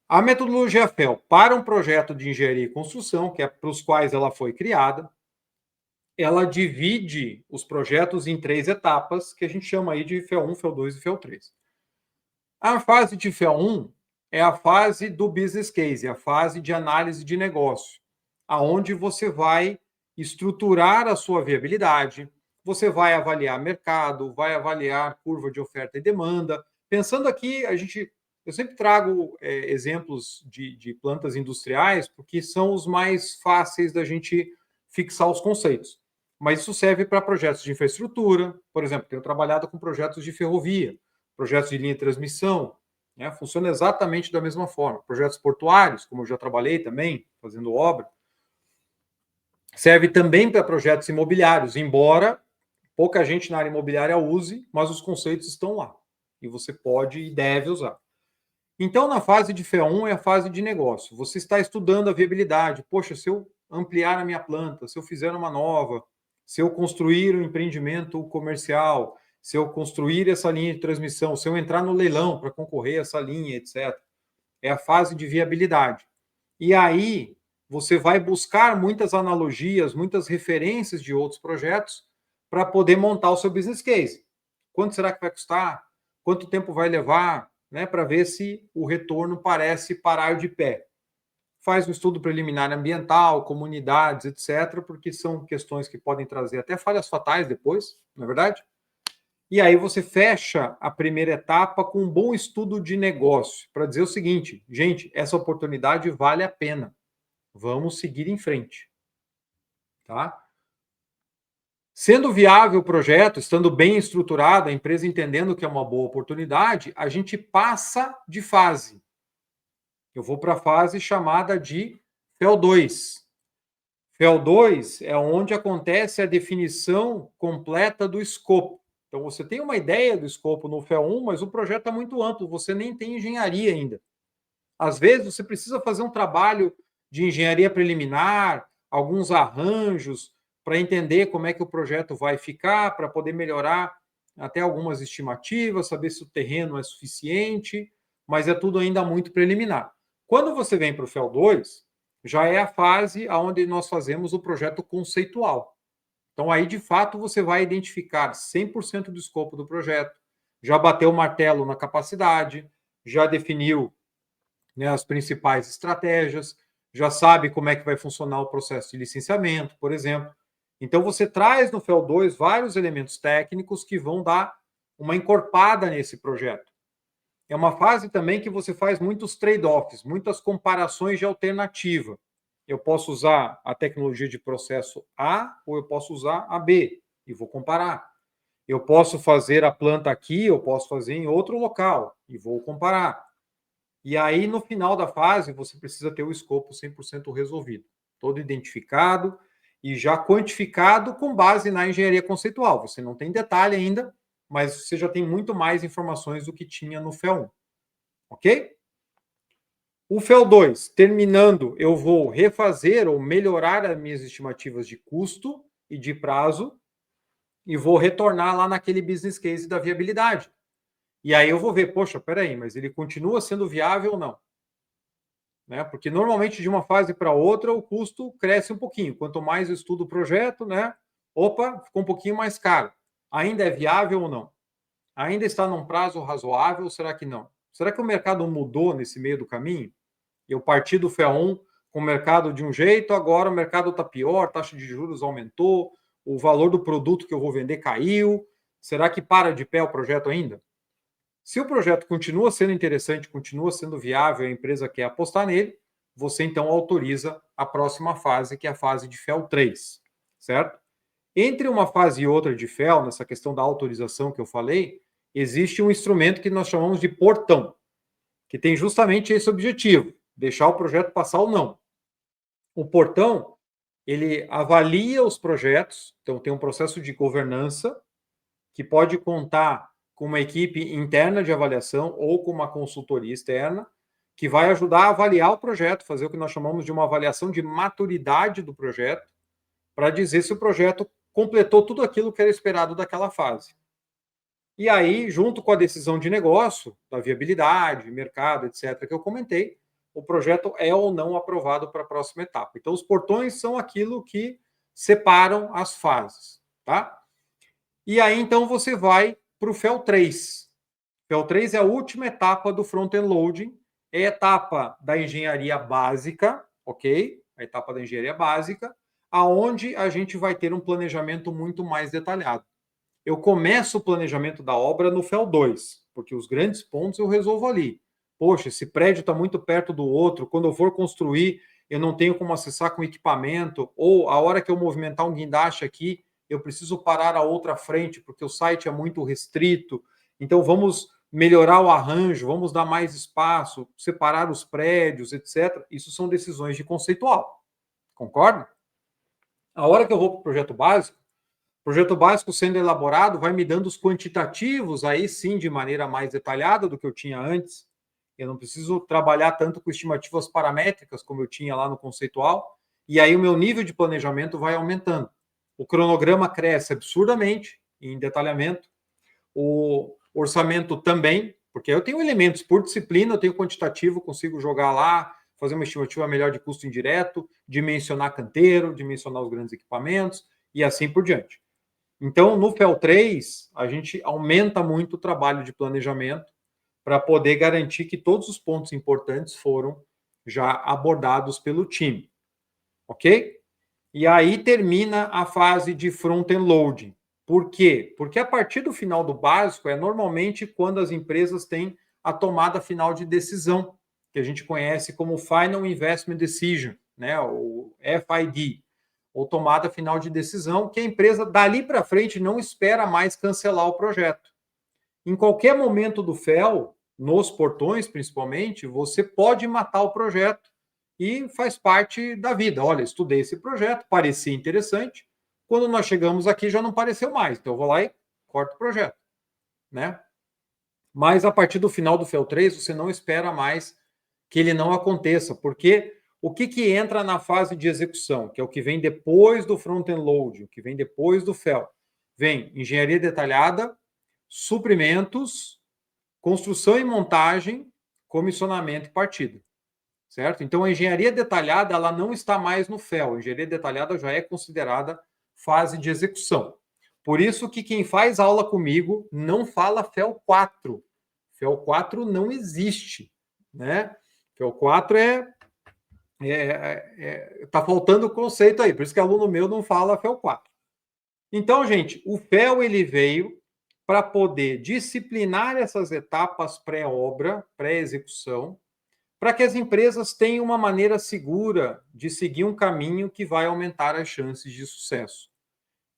A metodologia FEL para um projeto de engenharia e construção, que é para os quais ela foi criada, ela divide os projetos em 3 etapas, que a gente chama aí de FEL 1, FEL 2 e FEL 3. A fase de FEL 1 é a fase do business case, a fase de análise de negócio, aonde você vai estruturar a sua viabilidade, você vai avaliar mercado, vai avaliar curva de oferta e demanda. Pensando aqui, eu sempre trago exemplos de plantas industriais, porque são os mais fáceis da gente fixar os conceitos. Mas isso serve para projetos de infraestrutura, por exemplo, tenho trabalhado com projetos de ferrovia, projetos de linha de transmissão, né? Funciona exatamente da mesma forma. Projetos portuários, como eu já trabalhei também, fazendo obra, serve também para projetos imobiliários, embora pouca gente na área imobiliária use, mas os conceitos estão lá. E você pode e deve usar. Então, na fase de FE1 é a fase de negócio. Você está estudando a viabilidade. Poxa, se eu ampliar a minha planta, se eu fizer uma nova, se eu construir um empreendimento comercial, se eu construir essa linha de transmissão, se eu entrar no leilão para concorrer a essa linha, etc. É a fase de viabilidade. E aí você vai buscar muitas analogias, muitas referências de outros projetos para poder montar o seu business case. Quanto será que vai custar? Quanto tempo vai levar? Né, para ver se o retorno parece parar de pé. Faz um estudo preliminar ambiental, comunidades, etc., porque são questões que podem trazer até falhas fatais depois, não é verdade? E aí você fecha a primeira etapa com um bom estudo de negócio, para dizer o seguinte, gente, essa oportunidade vale a pena. Vamos seguir em frente. Tá? Sendo viável o projeto, estando bem estruturado, a empresa entendendo que é uma boa oportunidade, a gente passa de fase. Eu vou para a fase chamada de FEL 2. FEL 2 é onde acontece a definição completa do escopo. Então, você tem uma ideia do escopo no FEL 1, mas o projeto é muito amplo, você nem tem engenharia ainda. Às vezes, você precisa fazer um trabalho de engenharia preliminar, alguns arranjos, para entender como é que o projeto vai ficar, para poder melhorar até algumas estimativas, saber se o terreno é suficiente, mas é tudo ainda muito preliminar. Quando você vem para o FEL 2, já é a fase onde nós fazemos o projeto conceitual. Então, aí, de fato, você vai identificar 100% do escopo do projeto, já bateu o martelo na capacidade, já definiu, né, as principais estratégias, já sabe como é que vai funcionar o processo de licenciamento, por exemplo. Então, você traz no FEL 2 vários elementos técnicos que vão dar uma encorpada nesse projeto. É uma fase também que você faz muitos trade-offs, muitas comparações de alternativa. Eu posso usar a tecnologia de processo A ou eu posso usar a B, e vou comparar. Eu posso fazer a planta aqui, eu posso fazer em outro local, e vou comparar. E aí, no final da fase, você precisa ter o escopo 100% resolvido, todo identificado e já quantificado com base na engenharia conceitual. Você não tem detalhe ainda, mas você já tem muito mais informações do que tinha no FEL 1. Ok? O FEL 2, terminando, eu vou refazer ou melhorar as minhas estimativas de custo e de prazo e vou retornar lá naquele business case da viabilidade. E aí eu vou ver, poxa, peraí, mas ele continua sendo viável ou não? Né? Porque normalmente de uma fase para outra o custo cresce um pouquinho. Quanto mais eu estudo o projeto, né? Opa, ficou um pouquinho mais caro. Ainda é viável ou não? Ainda está num prazo razoável ou será que não? Será que o mercado mudou nesse meio do caminho? Eu parti do FEA 1 com o mercado de um jeito, agora o mercado está pior, a taxa de juros aumentou, o valor do produto que eu vou vender caiu. Será que para de pé o projeto ainda? Se o projeto continua sendo interessante, continua sendo viável, a empresa quer apostar nele, você então autoriza a próxima fase, que é a fase de FEL 3, certo? Entre uma fase e outra de FEL, nessa questão da autorização que eu falei, existe um instrumento que nós chamamos de portão, que tem justamente esse objetivo, deixar o projeto passar ou não. O portão, ele avalia os projetos, então tem um processo de governança, que pode contar com uma equipe interna de avaliação ou com uma consultoria externa, que vai ajudar a avaliar o projeto, fazer o que nós chamamos de uma avaliação de maturidade do projeto, para dizer se o projeto completou tudo aquilo que era esperado daquela fase. E aí, junto com a decisão de negócio, da viabilidade, mercado, etc., que eu comentei, o projeto é ou não aprovado para a próxima etapa. Então, os portões são aquilo que separam as fases, tá? E aí, então, você vai para o FEL 3. FEL 3 é a última etapa do front-end loading, é a etapa da engenharia básica, ok? A etapa da engenharia básica, aonde a gente vai ter um planejamento muito mais detalhado. Eu começo o planejamento da obra no FEL 2, porque os grandes pontos eu resolvo ali. Poxa, esse prédio está muito perto do outro, quando eu for construir, eu não tenho como acessar com equipamento, ou a hora que eu movimentar um guindaste aqui, eu preciso parar a outra frente, porque o site é muito restrito. Então, vamos melhorar o arranjo, vamos dar mais espaço, separar os prédios, etc. Isso são decisões de conceitual. Concorda? A hora que eu vou para o projeto básico sendo elaborado vai me dando os quantitativos, aí sim, de maneira mais detalhada do que eu tinha antes. Eu não preciso trabalhar tanto com estimativas paramétricas como eu tinha lá no conceitual. E aí o meu nível de planejamento vai aumentando. O cronograma cresce absurdamente em detalhamento. O orçamento também, porque eu tenho elementos por disciplina, eu tenho quantitativo, consigo jogar lá, fazer uma estimativa melhor de custo indireto, dimensionar canteiro, dimensionar os grandes equipamentos e assim por diante. Então, no FEL 3, a gente aumenta muito o trabalho de planejamento para poder garantir que todos os pontos importantes foram já abordados pelo time. Ok? E aí termina a fase de front-end loading. Por quê? Porque a partir do final do básico é normalmente quando as empresas têm a tomada final de decisão, que a gente conhece como Final Investment Decision, né, o FID, ou tomada final de decisão, que a empresa dali para frente não espera mais cancelar o projeto. Em qualquer momento do FEL, nos portões principalmente, você pode matar o projeto e faz parte da vida. Olha, estudei esse projeto, parecia interessante. Quando nós chegamos aqui já não pareceu mais, então eu vou lá e corto o projeto, né? Mas a partir do final do FEL 3, você não espera mais que ele não aconteça, porque o que entra na fase de execução, que é o que vem depois do front-end load, o que vem depois do FEL? Vem engenharia detalhada, suprimentos, construção e montagem, comissionamento e partida. Certo? Então, a engenharia detalhada ela não está mais no FEL. A engenharia detalhada já é considerada fase de execução. Por isso que quem faz aula comigo não fala FEL 4. FEL 4 não existe. Né? FEL 4 tá faltando o conceito aí. Por isso que aluno meu não fala FEL 4. Então, gente, o FEL ele veio para poder disciplinar essas etapas pré-obra, pré-execução, para que as empresas tenham uma maneira segura de seguir um caminho que vai aumentar as chances de sucesso.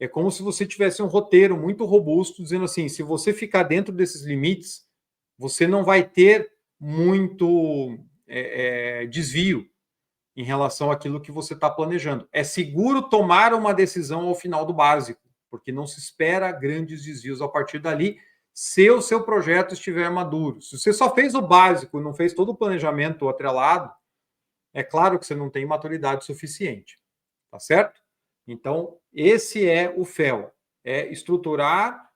é como se você tivesse um roteiro muito robusto, dizendo assim, se você ficar dentro desses limites, você não vai ter muito desvio em relação àquilo que você está planejando. É seguro tomar uma decisão ao final do básico, porque não se espera grandes desvios a partir dali, se o seu projeto estiver maduro. Se você só fez o básico e não fez todo o planejamento atrelado, é claro que você não tem maturidade suficiente, tá certo? Então, esse é o FEL, é estruturar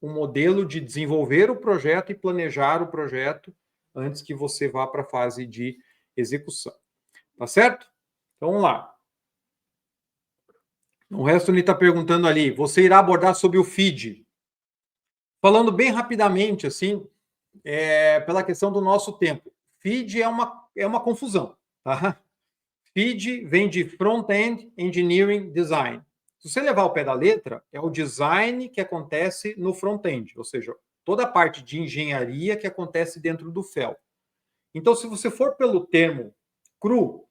um modelo de desenvolver o projeto e planejar o projeto antes que você vá para a fase de execução. Tá certo? Então, vamos lá. O resto ele está perguntando ali, você irá abordar sobre o feed. Falando bem rapidamente, assim, pela questão do nosso tempo. Feed é uma confusão, tá? Feed vem de Front-End Engineering Design. Se você levar ao pé da letra, é o design que acontece no front-end, ou seja, toda a parte de engenharia que acontece dentro do FEL. Então, se você for pelo termo cru,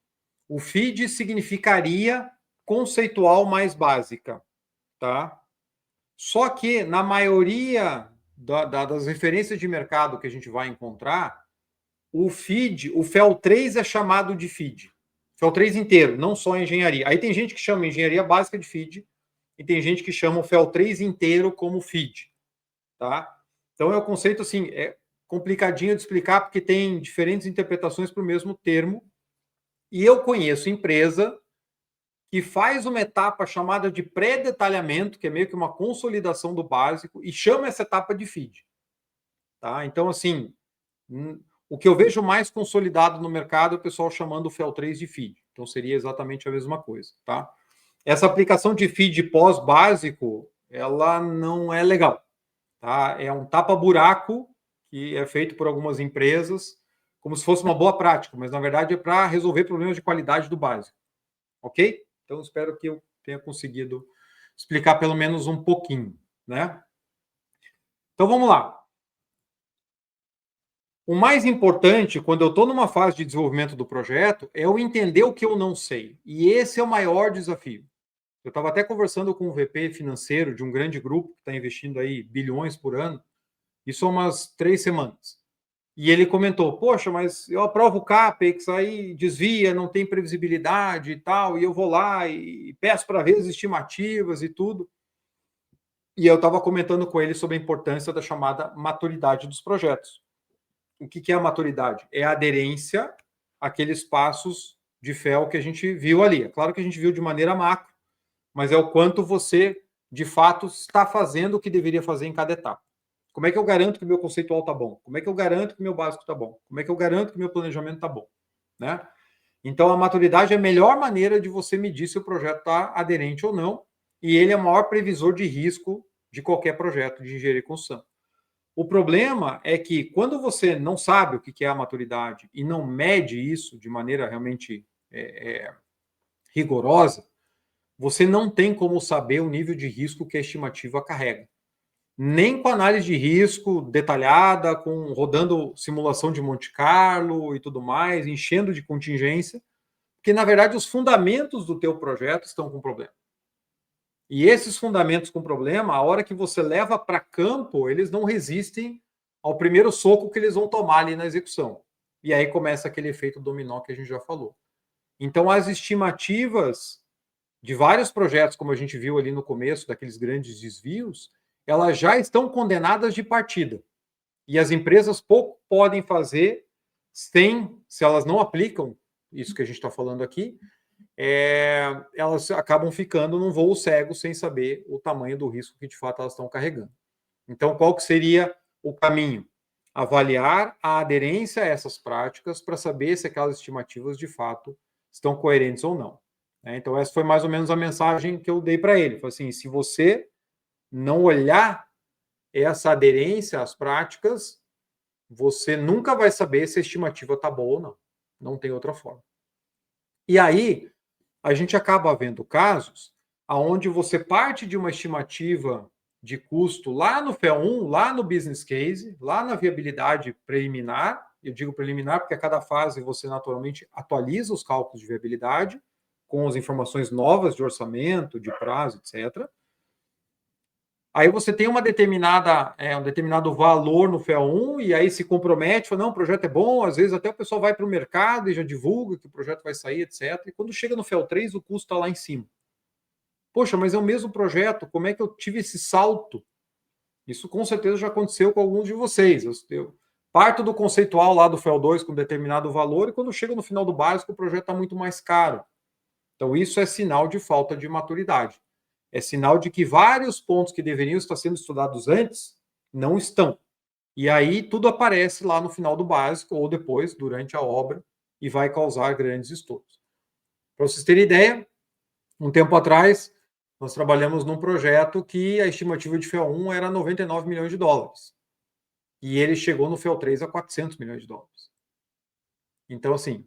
o feed significaria conceitual mais básica, tá? Só que na maioria das referências de mercado que a gente vai encontrar, o feed, o FEL 3 é chamado de feed. FEL 3 inteiro, não só engenharia. Aí tem gente que chama engenharia básica de feed e tem gente que chama o FEL 3 inteiro como feed, tá? Então é um conceito assim, é complicadinho de explicar porque tem diferentes interpretações para o mesmo termo. E eu conheço empresa que faz uma etapa chamada de pré-detalhamento, que é meio que uma consolidação do básico, e chama essa etapa de feed. Tá? Então, assim, o que eu vejo mais consolidado no mercado é o pessoal chamando o FEL 3 de feed. Então, seria exatamente a mesma coisa. Tá? Essa aplicação de feed pós-básico, ela não é legal. Tá? É um tapa-buraco que é feito por algumas empresas, como se fosse uma boa prática, mas na verdade é para resolver problemas de qualidade do básico. Ok? Então, espero que eu tenha conseguido explicar pelo menos um pouquinho, né? Então, vamos lá. O mais importante, quando eu estou numa fase de desenvolvimento do projeto, é eu entender o que eu não sei. E esse é o maior desafio. Eu estava até conversando com um VP financeiro de um grande grupo que está investindo aí bilhões por ano, isso há umas 3 semanas. E ele comentou, poxa, mas eu aprovo o CAPEX, aí desvia, não tem previsibilidade e tal, e eu vou lá e peço para ver as estimativas e tudo. E eu estava comentando com ele sobre a importância da chamada maturidade dos projetos. O que é a maturidade? É a aderência àqueles passos de FEL que a gente viu ali. É claro que a gente viu de maneira macro, mas é o quanto você, de fato, está fazendo o que deveria fazer em cada etapa. Como é que eu garanto que o meu conceitual está bom? Como é que eu garanto que o meu básico está bom? Como é que eu garanto que o meu planejamento está bom? Né? Então, a maturidade é a melhor maneira de você medir se o projeto está aderente ou não, e ele é o maior previsor de risco de qualquer projeto de engenharia e construção. O problema é que quando você não sabe o que é a maturidade e não mede isso de maneira realmente rigorosa, você não tem como saber o nível de risco que a estimativa carrega. Nem com análise de risco detalhada, com rodando simulação de Monte Carlo e tudo mais, enchendo de contingência, porque na verdade os fundamentos do teu projeto estão com problema. E esses fundamentos com problema, a hora que você leva para campo, eles não resistem ao primeiro soco que eles vão tomar ali na execução. E aí começa aquele efeito dominó que a gente já falou. Então as estimativas de vários projetos, como a gente viu ali no começo, daqueles grandes desvios, elas já estão condenadas de partida. E as empresas pouco podem fazer se elas não aplicam isso que a gente está falando aqui, elas acabam ficando num voo cego sem saber o tamanho do risco que de fato elas estão carregando. Então, qual que seria o caminho? Avaliar a aderência a essas práticas para saber se aquelas estimativas de fato estão coerentes ou não. Então, essa foi mais ou menos a mensagem que eu dei para ele. Foi assim, se você não olhar essa aderência às práticas, você nunca vai saber se a estimativa está boa ou não. Não tem outra forma. E aí, a gente acaba vendo casos onde você parte de uma estimativa de custo lá no FEL 1, lá no business case, lá na viabilidade preliminar. Eu digo preliminar porque a cada fase você naturalmente atualiza os cálculos de viabilidade com as informações novas de orçamento, de prazo, etc. Aí você tem um determinado valor no FEL1 e aí se compromete, fala, não, o projeto é bom, às vezes até o pessoal vai para o mercado e já divulga que o projeto vai sair, etc. E quando chega no FEL3, o custo está lá em cima. Poxa, mas é o mesmo projeto, como é que eu tive esse salto? Isso com certeza já aconteceu com alguns de vocês. Eu parto do conceitual lá do FEL2 com determinado valor e quando chega no final do básico o projeto está muito mais caro. Então isso é sinal de falta de maturidade. É sinal de que vários pontos que deveriam estar sendo estudados antes não estão. E aí tudo aparece lá no final do básico ou depois, durante a obra, e vai causar grandes estouros. Para vocês terem ideia, um tempo atrás, nós trabalhamos num projeto que a estimativa de FEL1 era 99 milhões de dólares. E ele chegou no FEL3 a 400 milhões de dólares. Então, assim,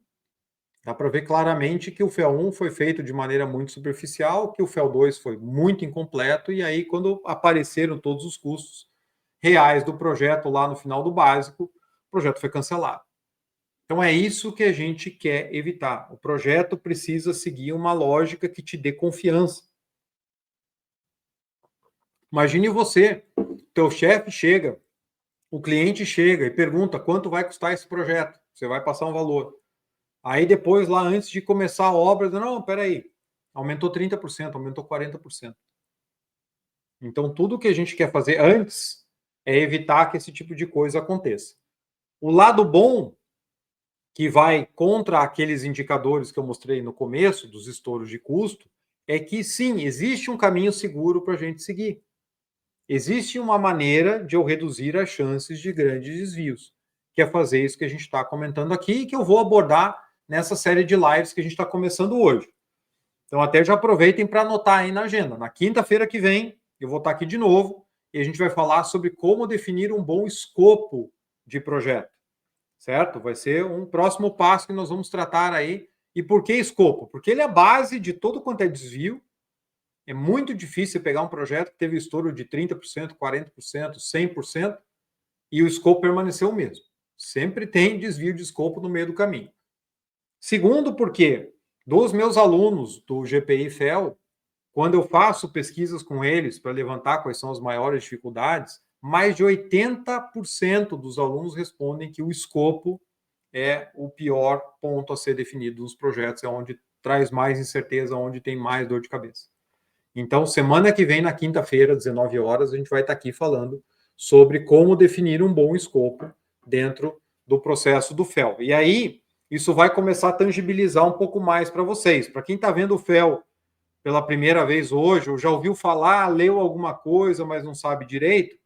dá para ver claramente que o FEL1 foi feito de maneira muito superficial, que o FEL2 foi muito incompleto, e aí, quando apareceram todos os custos reais do projeto lá no final do básico, o projeto foi cancelado. Então, é isso que a gente quer evitar. O projeto precisa seguir uma lógica que te dê confiança. Imagine você, teu chefe chega, o cliente chega e pergunta quanto vai custar esse projeto. Você vai passar um valor. Aí depois, lá antes de começar a obra, não, peraí, aumentou 30%, aumentou 40%. Então, tudo que a gente quer fazer antes é evitar que esse tipo de coisa aconteça. O lado bom, que vai contra aqueles indicadores que eu mostrei no começo, dos estouros de custo, é que sim, existe um caminho seguro para a gente seguir. Existe uma maneira de eu reduzir as chances de grandes desvios, que é fazer isso que a gente está comentando aqui e que eu vou abordar nessa série de lives que a gente está começando hoje. Então, até já aproveitem para anotar aí na agenda. Na quinta-feira que vem, eu vou estar aqui de novo e a gente vai falar sobre como definir um bom escopo de projeto, certo? Vai ser um próximo passo que nós vamos tratar aí. E por que escopo? Porque ele é a base de todo quanto é desvio. É muito difícil pegar um projeto que teve estouro de 30%, 40%, 100% e o escopo permaneceu o mesmo. Sempre tem desvio de escopo no meio do caminho. Segundo, porque dos meus alunos do GPI FEL, quando eu faço pesquisas com eles para levantar quais são as maiores dificuldades, mais de 80% dos alunos respondem que o escopo é o pior ponto a ser definido nos projetos, é onde traz mais incerteza, onde tem mais dor de cabeça. Então, semana que vem, na quinta-feira, 19 horas, a gente vai estar aqui falando sobre como definir um bom escopo dentro do processo do FEL. E aí, isso vai começar a tangibilizar um pouco mais para vocês. Para quem está vendo o FEL pela primeira vez hoje, ou já ouviu falar, leu alguma coisa, mas não sabe direito,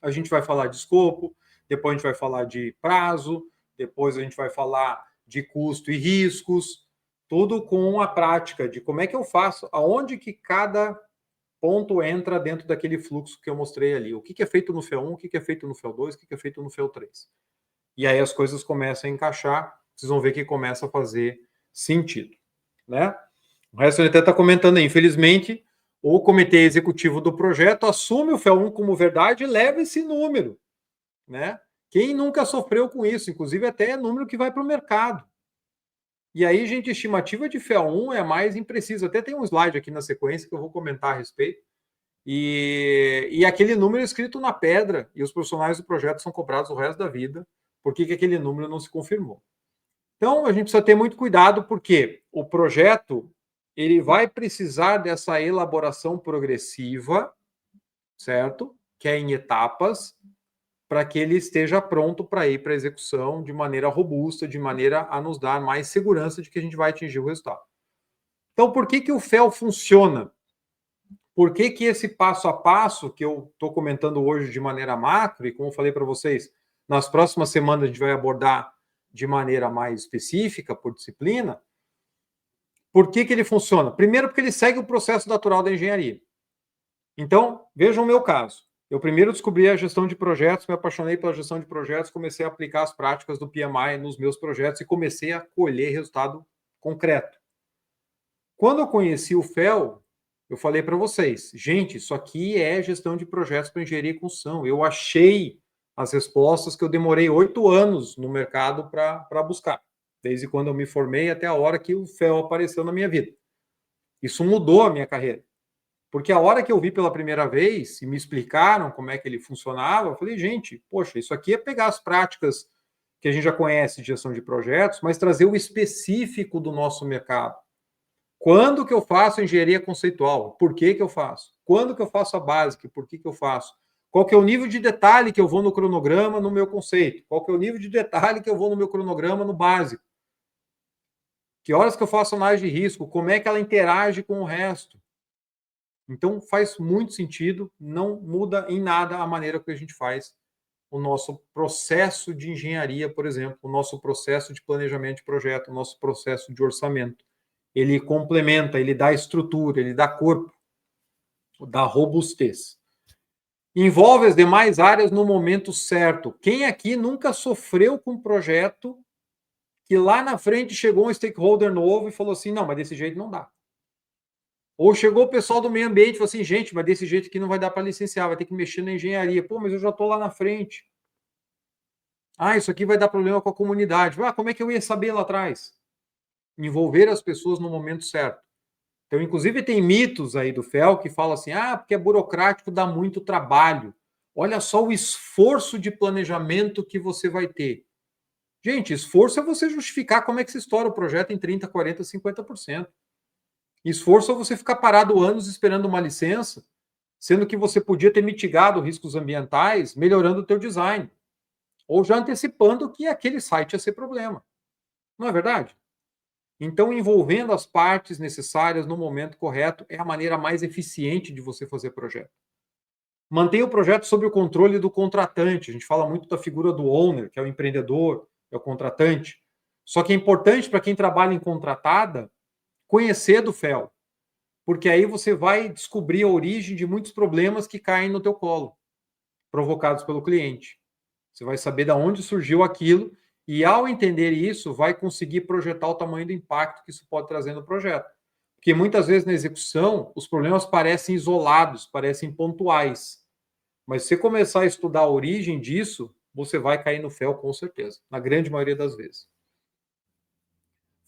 a gente vai falar de escopo, depois a gente vai falar de prazo, depois a gente vai falar de custo e riscos, tudo com a prática de como é que eu faço, aonde que cada ponto entra dentro daquele fluxo que eu mostrei ali. O que é feito no FEL1, o que é feito no FEL2, o que é feito no FEL3. E aí as coisas começam a encaixar, vocês vão ver que começa a fazer sentido, né? O resto ele até está comentando aí, infelizmente, o comitê executivo do projeto assume o FEL1 como verdade e leva esse número, né? Quem nunca sofreu com isso? Inclusive, até é número que vai para o mercado. E aí, gente, a estimativa de FEL1 é mais imprecisa. Até tem um slide aqui na sequência que eu vou comentar a respeito. E aquele número é escrito na pedra, e os profissionais do projeto são cobrados o resto da vida. Por que aquele número não se confirmou? Então, a gente precisa ter muito cuidado, porque o projeto ele vai precisar dessa elaboração progressiva, certo? Que é em etapas, para que ele esteja pronto para ir para a execução de maneira robusta, de maneira a nos dar mais segurança de que a gente vai atingir o resultado. Então, por que o FEL funciona? Por que esse passo a passo que eu estou comentando hoje de maneira macro, e como eu falei para vocês, nas próximas semanas a gente vai abordar de maneira mais específica, por disciplina, por que ele funciona? Primeiro, porque ele segue o processo natural da engenharia. Então, vejam o meu caso. Eu primeiro descobri a gestão de projetos, me apaixonei pela gestão de projetos, comecei a aplicar as práticas do PMI nos meus projetos e comecei a colher resultado concreto. Quando eu conheci o FEL, eu falei para vocês, gente, isso aqui é gestão de projetos para engenharia e construção. Eu achei as respostas que eu demorei 8 anos no mercado para buscar, desde quando eu me formei até a hora que o FEL apareceu na minha vida. Isso mudou a minha carreira. Porque a hora que eu vi pela primeira vez e me explicaram como é que ele funcionava, eu falei, gente, poxa, isso aqui é pegar as práticas que a gente já conhece de gestão de projetos, mas trazer o específico do nosso mercado. Quando que eu faço engenharia conceitual? Por que que eu faço? Quando que eu faço a básica? Por que que eu faço? Qual que é o nível de detalhe que eu vou no cronograma no meu conceito? Qual que é o nível de detalhe que eu vou no meu cronograma no básico? Que horas que eu faço análise de risco? Como é que ela interage com o resto? Então faz muito sentido, não muda em nada a maneira que a gente faz o nosso processo de engenharia, por exemplo, o nosso processo de planejamento de projeto, o nosso processo de orçamento. Ele complementa, ele dá estrutura, ele dá corpo, dá robustez. Envolve as demais áreas no momento certo. Quem aqui nunca sofreu com um projeto que lá na frente chegou um stakeholder novo e falou assim, não, mas desse jeito não dá. Ou chegou o pessoal do meio ambiente e falou assim, gente, mas desse jeito aqui não vai dar para licenciar, vai ter que mexer na engenharia. Pô, mas eu já estou lá na frente. Ah, isso aqui vai dar problema com a comunidade. Ah, como é que eu ia saber lá atrás? Envolver as pessoas no momento certo. Então, inclusive, tem mitos aí do FEL que falam assim, ah, porque é burocrático, dá muito trabalho. Olha só o esforço de planejamento que você vai ter. Gente, esforço é você justificar como é que se estoura o projeto em 30%, 40%, 50%. Esforço é você ficar parado anos esperando uma licença, sendo que você podia ter mitigado riscos ambientais melhorando o teu design, ou já antecipando que aquele site ia ser problema. Não é verdade? Então, envolvendo as partes necessárias no momento correto é a maneira mais eficiente de você fazer projeto. Mantenha o projeto sob o controle do contratante. A gente fala muito da figura do owner, que é o empreendedor, é o contratante. Só que é importante para quem trabalha em contratada conhecer do FEL, porque aí você vai descobrir a origem de muitos problemas que caem no teu colo, provocados pelo cliente. Você vai saber de onde surgiu aquilo e, ao entender isso, vai conseguir projetar o tamanho do impacto que isso pode trazer no projeto. Porque muitas vezes na execução, os problemas parecem isolados, parecem pontuais. Mas se você começar a estudar a origem disso, você vai cair no FEL com certeza, na grande maioria das vezes.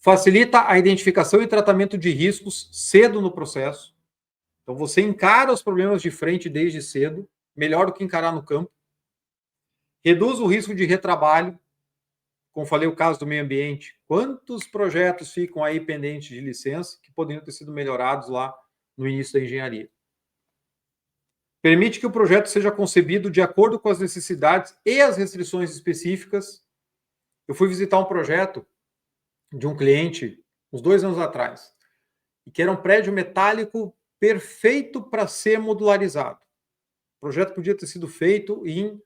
Facilita a identificação e tratamento de riscos cedo no processo. Então você encara os problemas de frente desde cedo, melhor do que encarar no campo. Reduz o risco de retrabalho, como falei o caso do meio ambiente. Quantos projetos ficam aí pendentes de licença que poderiam ter sido melhorados lá no início da engenharia? Permite que o projeto seja concebido de acordo com as necessidades e as restrições específicas. Eu fui visitar um projeto de um cliente uns 2 anos atrás, e que era um prédio metálico perfeito para ser modularizado. O projeto podia ter sido feito em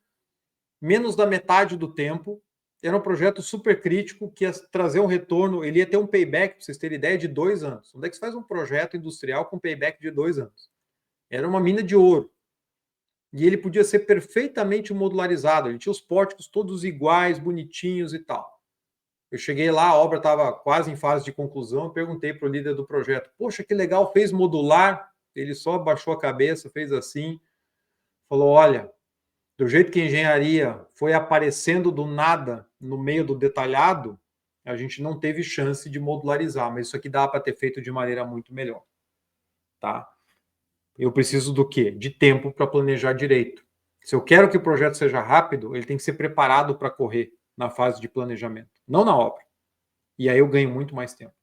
menos da metade do tempo. Era um projeto super crítico que ia trazer um retorno, ele ia ter um payback, para vocês terem ideia, de 2 anos. Onde é que você faz um projeto industrial com payback de 2 anos? Era uma mina de ouro. E ele podia ser perfeitamente modularizado, ele tinha os pórticos todos iguais, bonitinhos e tal. Eu cheguei lá, a obra estava quase em fase de conclusão, eu perguntei para o líder do projeto, poxa, que legal, fez modular? Ele só baixou a cabeça, fez assim, falou, olha, do jeito que a engenharia foi aparecendo do nada no meio do detalhado, a gente não teve chance de modularizar, mas isso aqui dá para ter feito de maneira muito melhor. Tá? Eu preciso do quê? De tempo para planejar direito. Se eu quero que o projeto seja rápido, ele tem que ser preparado para correr na fase de planejamento, não na obra. E aí eu ganho muito mais tempo.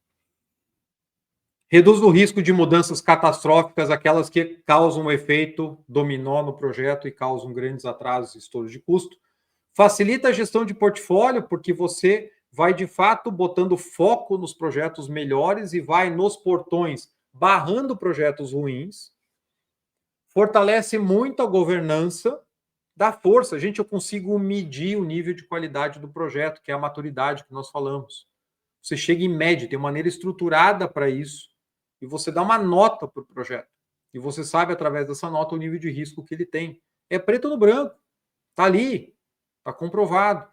Reduz o risco de mudanças catastróficas, aquelas que causam um efeito dominó no projeto e causam grandes atrasos e estouros de custo. Facilita a gestão de portfólio, porque você vai, de fato, botando foco nos projetos melhores e vai nos portões barrando projetos ruins. Fortalece muito a governança, dá força. Gente, eu consigo medir o nível de qualidade do projeto, que é a maturidade que nós falamos. Você chega em média, tem uma maneira estruturada para isso, e você dá uma nota para o projeto. E você sabe, através dessa nota, o nível de risco que ele tem. É preto no branco. Está ali. Está comprovado.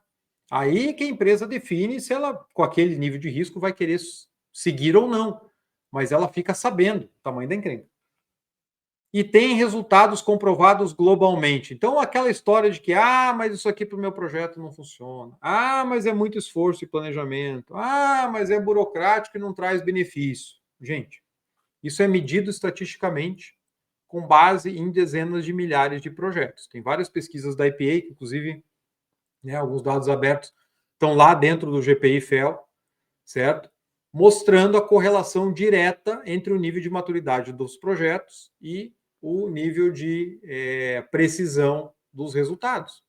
Aí que a empresa define se ela, com aquele nível de risco, vai querer seguir ou não. Mas ela fica sabendo o tamanho da encrenca. E tem resultados comprovados globalmente. Então, aquela história de que, mas isso aqui para o meu projeto não funciona. Mas é muito esforço e planejamento. Mas é burocrático e não traz benefício. Gente, isso é medido estatisticamente. com base em dezenas de milhares de projetos. Tem várias pesquisas da IPA, que inclusive, né, alguns dados abertos estão lá dentro do GPI FEL, certo? Mostrando a correlação direta entre o nível de maturidade dos projetos e o nível de precisão dos resultados.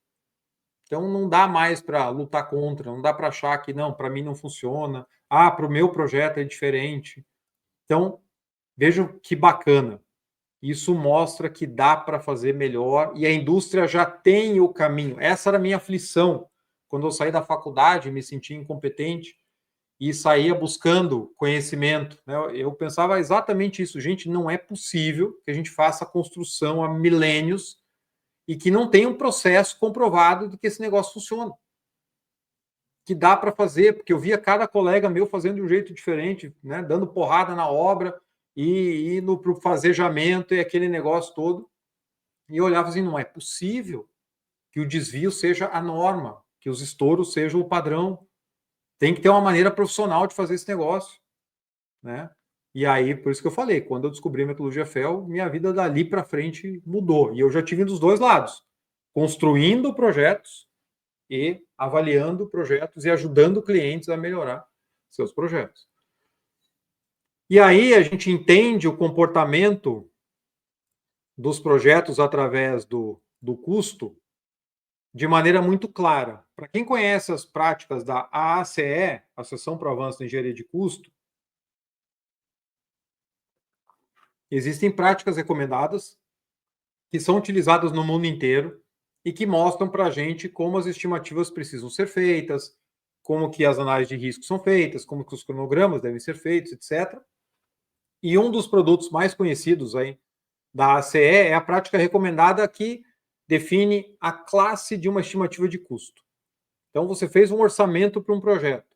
Então, não dá mais para lutar contra, não dá para achar que, não, para mim não funciona, para o meu projeto é diferente. Então, vejam que bacana. Isso mostra que dá para fazer melhor e a indústria já tem o caminho. Essa era a minha aflição. Quando eu saí da faculdade, me sentia incompetente e saía buscando conhecimento, né? Eu pensava exatamente isso. Gente, não é possível que a gente faça construção há milênios e que não tenha um processo comprovado de que esse negócio funciona. Que dá para fazer, porque eu via cada colega meu fazendo de um jeito diferente, né? Dando porrada na obra e indo para o fazejamento e aquele negócio todo. E eu olhava assim, não é possível que o desvio seja a norma, que os estouros sejam o padrão. Tem que ter uma maneira profissional de fazer esse negócio, né? E aí, por isso que eu falei, quando eu descobri a metodologia FEL, minha vida dali para frente mudou. E eu já tive dos dois lados, construindo projetos e avaliando projetos e ajudando clientes a melhorar seus projetos. E aí a gente entende o comportamento dos projetos através do custo de maneira muito clara. Para quem conhece as práticas da AACE, Associação para o Avanço da Engenharia de Custo, existem práticas recomendadas que são utilizadas no mundo inteiro e que mostram para a gente como as estimativas precisam ser feitas, como que as análises de risco são feitas, como que os cronogramas devem ser feitos, etc. E um dos produtos mais conhecidos aí da ACE é a prática recomendada que define a classe de uma estimativa de custo. Então, você fez um orçamento para um projeto.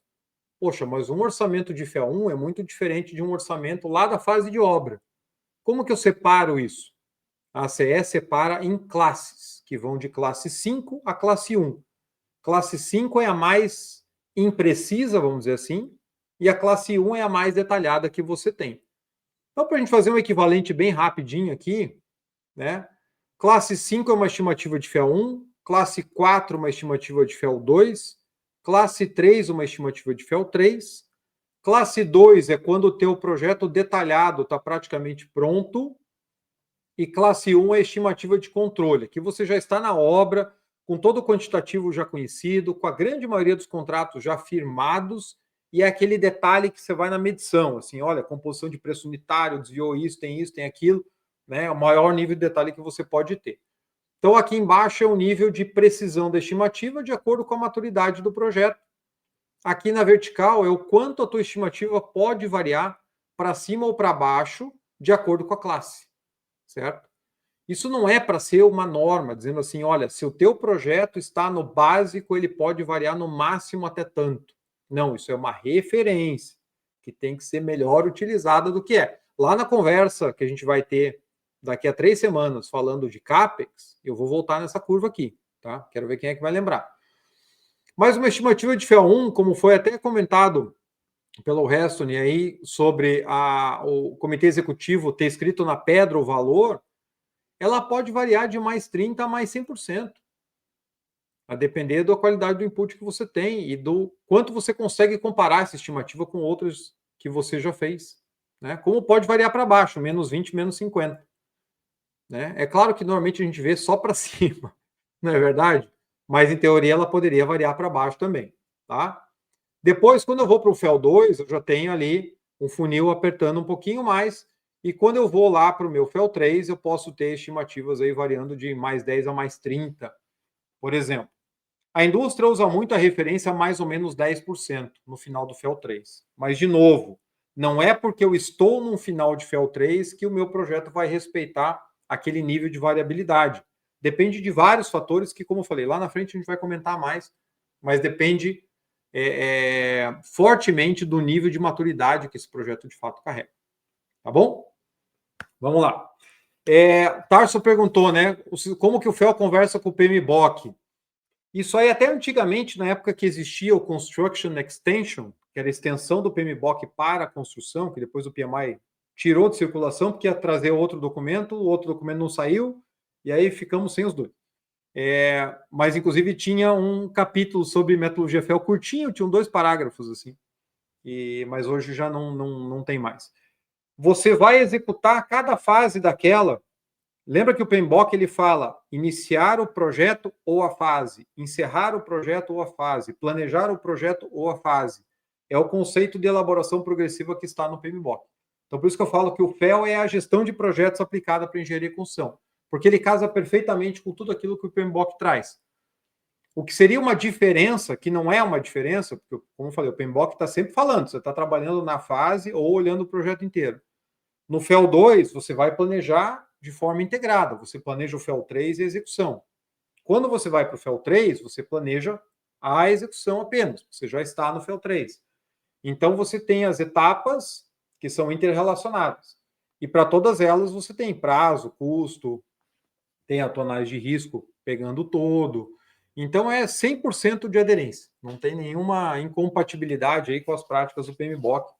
Poxa, mas um orçamento de FEL 1 é muito diferente de um orçamento lá da fase de obra. Como que eu separo isso? A ACE separa em classes, que vão de classe 5 a classe 1. Classe 5 é a mais imprecisa, vamos dizer assim, e a classe 1 é a mais detalhada que você tem. Então, para a gente fazer um equivalente bem rapidinho aqui, né? Classe 5 é uma estimativa de FEL 1, classe 4 uma estimativa de FEL 2, classe 3 uma estimativa de FEL 3, classe 2 é quando o teu projeto detalhado está praticamente pronto, e classe 1 é a estimativa de controle, que você já está na obra, com todo o quantitativo já conhecido, com a grande maioria dos contratos já firmados, e é aquele detalhe que você vai na medição, assim, olha, composição de preço unitário, desviou isso, tem aquilo, né? O maior nível de detalhe que você pode ter. Então, aqui embaixo é o nível de precisão da estimativa de acordo com a maturidade do projeto. Aqui na vertical é o quanto a tua estimativa pode variar para cima ou para baixo de acordo com a classe, certo? Isso não é para ser uma norma, dizendo assim, olha, se o teu projeto está no básico, ele pode variar no máximo até tanto. Não, isso é uma referência que tem que ser melhor utilizada do que é. Lá na conversa que a gente vai ter daqui a 3 semanas falando de CAPEX, eu vou voltar nessa curva aqui, tá? Quero ver quem é que vai lembrar. Mas uma estimativa de FEL 1, como foi até comentado pelo Reston aí, sobre o comitê executivo ter escrito na pedra o valor, ela pode variar de mais 30% a mais 100%, a depender da qualidade do input que você tem e do quanto você consegue comparar essa estimativa com outras que você já fez. Né? Como pode variar para baixo, menos 20, menos 50. Né? É claro que normalmente a gente vê só para cima, não é verdade? Mas em teoria ela poderia variar para baixo também. Tá? Depois, quando eu vou para o FEL 2, eu já tenho ali um funil apertando um pouquinho mais, e quando eu vou lá para o meu FEL 3, eu posso ter estimativas aí variando de mais 10 a mais 30, por exemplo. A indústria usa muito a referência mais ou menos 10% no final do FEL 3. Mas, de novo, não é porque eu estou num final de FEL 3 que o meu projeto vai respeitar aquele nível de variabilidade. Depende de vários fatores que, como eu falei, lá na frente a gente vai comentar mais, mas depende fortemente do nível de maturidade que esse projeto de fato carrega. Tá bom? Vamos lá. Tarso perguntou, né? Como que o FEL conversa com o PMBOK? Isso aí até antigamente, na época que existia o Construction Extension, que era a extensão do PMBOK para a construção, que depois o PMI tirou de circulação porque ia trazer outro documento, o outro documento não saiu, e aí ficamos sem os dois. Mas, inclusive, tinha um capítulo sobre metodologia FEL curtinho, tinham 2 parágrafos, assim, mas hoje já não tem mais. Você vai executar cada fase daquela. Lembra que o PMBOK ele fala iniciar o projeto ou a fase, encerrar o projeto ou a fase, planejar o projeto ou a fase. É o conceito de elaboração progressiva que está no PMBOK. Então, por isso que eu falo que o FEL é a gestão de projetos aplicada para engenharia e construção, porque ele casa perfeitamente com tudo aquilo que o PMBOK traz. O que seria uma diferença, que não é uma diferença, porque, como eu falei, o PMBOK está sempre falando, você está trabalhando na fase ou olhando o projeto inteiro. No FEL 2, você vai planejar de forma integrada, você planeja o FEL 3 e a execução. Quando você vai para o FEL 3, você planeja a execução apenas, você já está no FEL 3. Então, você tem as etapas que são interrelacionadas. E para todas elas, você tem prazo, custo, tem a tonagem de risco pegando todo. Então, é 100% de aderência. Não tem nenhuma incompatibilidade aí com as práticas do PMBOK,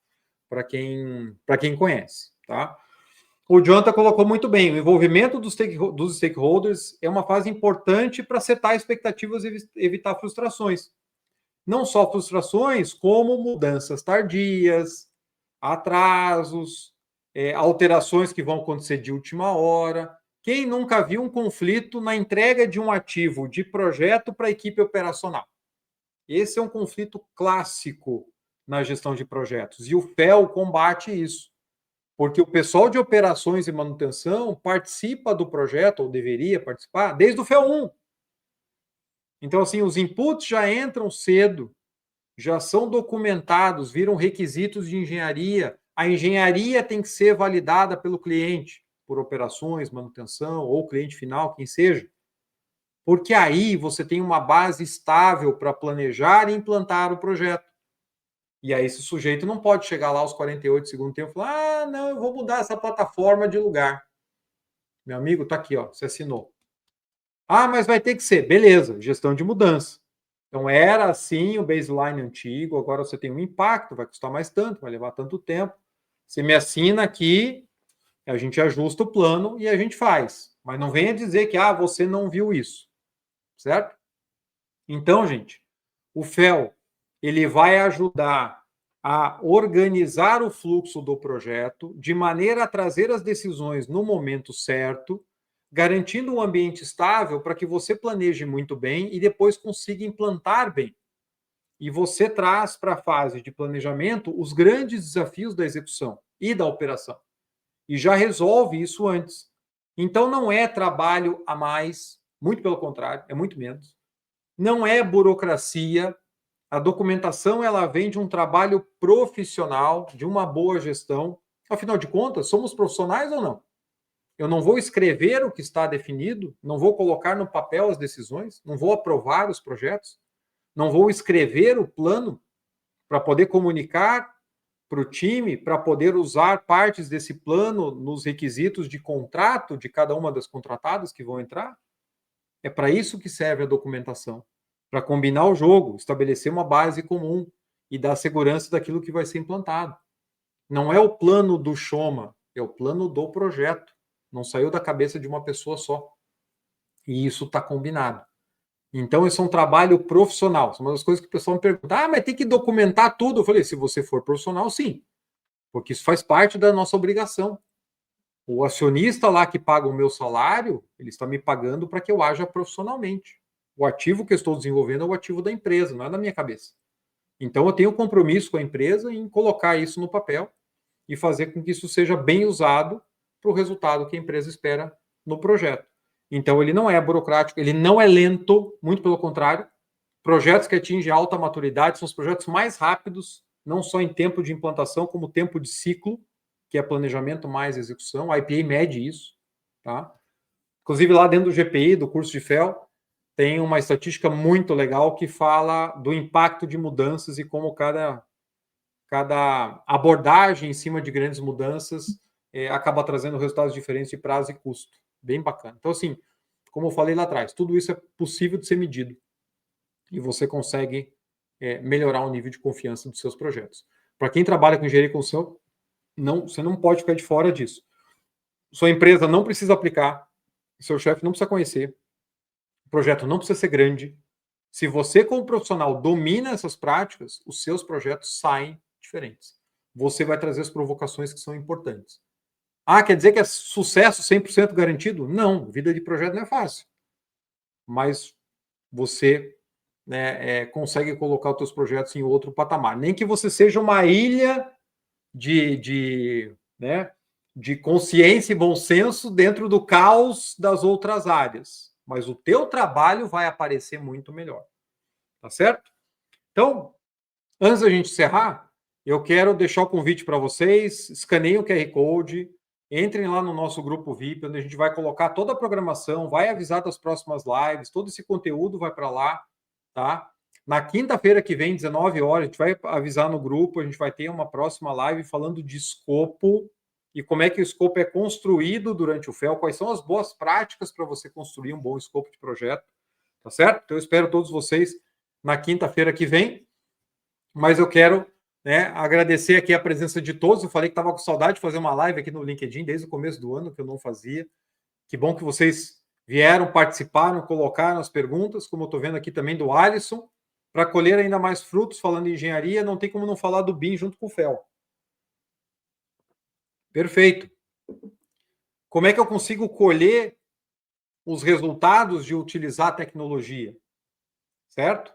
para quem conhece, tá? O Jonathan colocou muito bem, o envolvimento dos stakeholders é uma fase importante para setar expectativas e evitar frustrações. Não só frustrações, como mudanças tardias, atrasos, alterações que vão acontecer de última hora. Quem nunca viu um conflito na entrega de um ativo de projeto para a equipe operacional? Esse é um conflito clássico na gestão de projetos, e o FEL combate isso. Porque o pessoal de operações e manutenção participa do projeto, ou deveria participar, desde o FEL 1. Então, assim, os inputs já entram cedo, já são documentados, viram requisitos de engenharia. A engenharia tem que ser validada pelo cliente, por operações, manutenção, ou cliente final, quem seja. Porque aí você tem uma base estável para planejar e implantar o projeto. E aí esse sujeito não pode chegar lá aos 48 segundos do tempo e falar, não, eu vou mudar essa plataforma de lugar. Meu amigo, tá aqui, ó, você assinou. Mas vai ter que ser. Beleza, gestão de mudança. Então era assim o baseline antigo, agora você tem um impacto, vai custar mais tanto, vai levar tanto tempo. Você me assina aqui, a gente ajusta o plano e a gente faz. Mas não venha dizer que você não viu isso. Certo? Então, gente, o FEL ele vai ajudar a organizar o fluxo do projeto de maneira a trazer as decisões no momento certo, garantindo um ambiente estável para que você planeje muito bem e depois consiga implantar bem. E você traz para a fase de planejamento os grandes desafios da execução e da operação. E já resolve isso antes. Então não é trabalho a mais, muito pelo contrário, é muito menos. Não é burocracia. A documentação ela vem de um trabalho profissional, de uma boa gestão. Afinal de contas, somos profissionais ou não? Eu não vou escrever o que está definido, não vou colocar no papel as decisões, não vou aprovar os projetos, não vou escrever o plano para poder comunicar para o time, para poder usar partes desse plano nos requisitos de contrato de cada uma das contratadas que vão entrar. É para isso que serve a documentação, para combinar o jogo, estabelecer uma base comum e dar segurança daquilo que vai ser implantado. Não é o plano do Xoma, é o plano do projeto. Não saiu da cabeça de uma pessoa só. E isso está combinado. Então, isso é um trabalho profissional. São uma das coisas que o pessoal me pergunta, mas tem que documentar tudo. Eu falei, se você for profissional, sim. Porque isso faz parte da nossa obrigação. O acionista lá que paga o meu salário, ele está me pagando para que eu haja profissionalmente. O ativo que eu estou desenvolvendo é o ativo da empresa, não é da minha cabeça. Então, eu tenho um compromisso com a empresa em colocar isso no papel e fazer com que isso seja bem usado para o resultado que a empresa espera no projeto. Então, ele não é burocrático, ele não é lento, muito pelo contrário. Projetos que atingem alta maturidade são os projetos mais rápidos, não só em tempo de implantação, como tempo de ciclo, que é planejamento mais execução. A IPA mede isso. Tá? Inclusive, lá dentro do GPI, do curso de FEL, tem uma estatística muito legal que fala do impacto de mudanças e como cada abordagem em cima de grandes mudanças acaba trazendo resultados diferentes de prazo e custo. Bem bacana. Então, assim, como eu falei lá atrás, tudo isso é possível de ser medido. E você consegue melhorar o nível de confiança dos seus projetos. Para quem trabalha com engenharia e construção, Não, você não pode ficar de fora disso. Sua empresa não precisa aplicar, seu chefe não precisa conhecer, o projeto não precisa ser grande. Se você, como profissional, domina essas práticas, os seus projetos saem diferentes. Você vai trazer as provocações que são importantes. Ah, quer dizer que é sucesso 100% garantido? Não, vida de projeto não é fácil. Mas você, né, consegue colocar os seus projetos em outro patamar. Nem que você seja uma ilha né, de consciência e bom senso dentro do caos das outras áreas. Mas o teu trabalho vai aparecer muito melhor. Tá certo? Então, antes da gente encerrar, eu quero deixar o convite para vocês, escaneiem o QR Code, entrem lá no nosso grupo VIP, onde a gente vai colocar toda a programação, vai avisar das próximas lives, todo esse conteúdo vai para lá, tá? Na quinta-feira que vem, 19 horas, a gente vai avisar no grupo, a gente vai ter uma próxima live falando de escopo e como é que o escopo é construído durante o FEL, quais são as boas práticas para você construir um bom escopo de projeto, tá certo? Então, eu espero todos vocês na quinta-feira que vem, mas eu quero, né, agradecer aqui a presença de todos. Eu falei que estava com saudade de fazer uma live aqui no LinkedIn desde o começo do ano, que eu não fazia. Que bom que vocês vieram, participaram, colocaram as perguntas, como eu estou vendo aqui também do Alisson, para colher ainda mais frutos, falando em engenharia, não tem como não falar do BIM junto com o FEL. Perfeito. Como é que eu consigo colher os resultados de utilizar a tecnologia? Certo?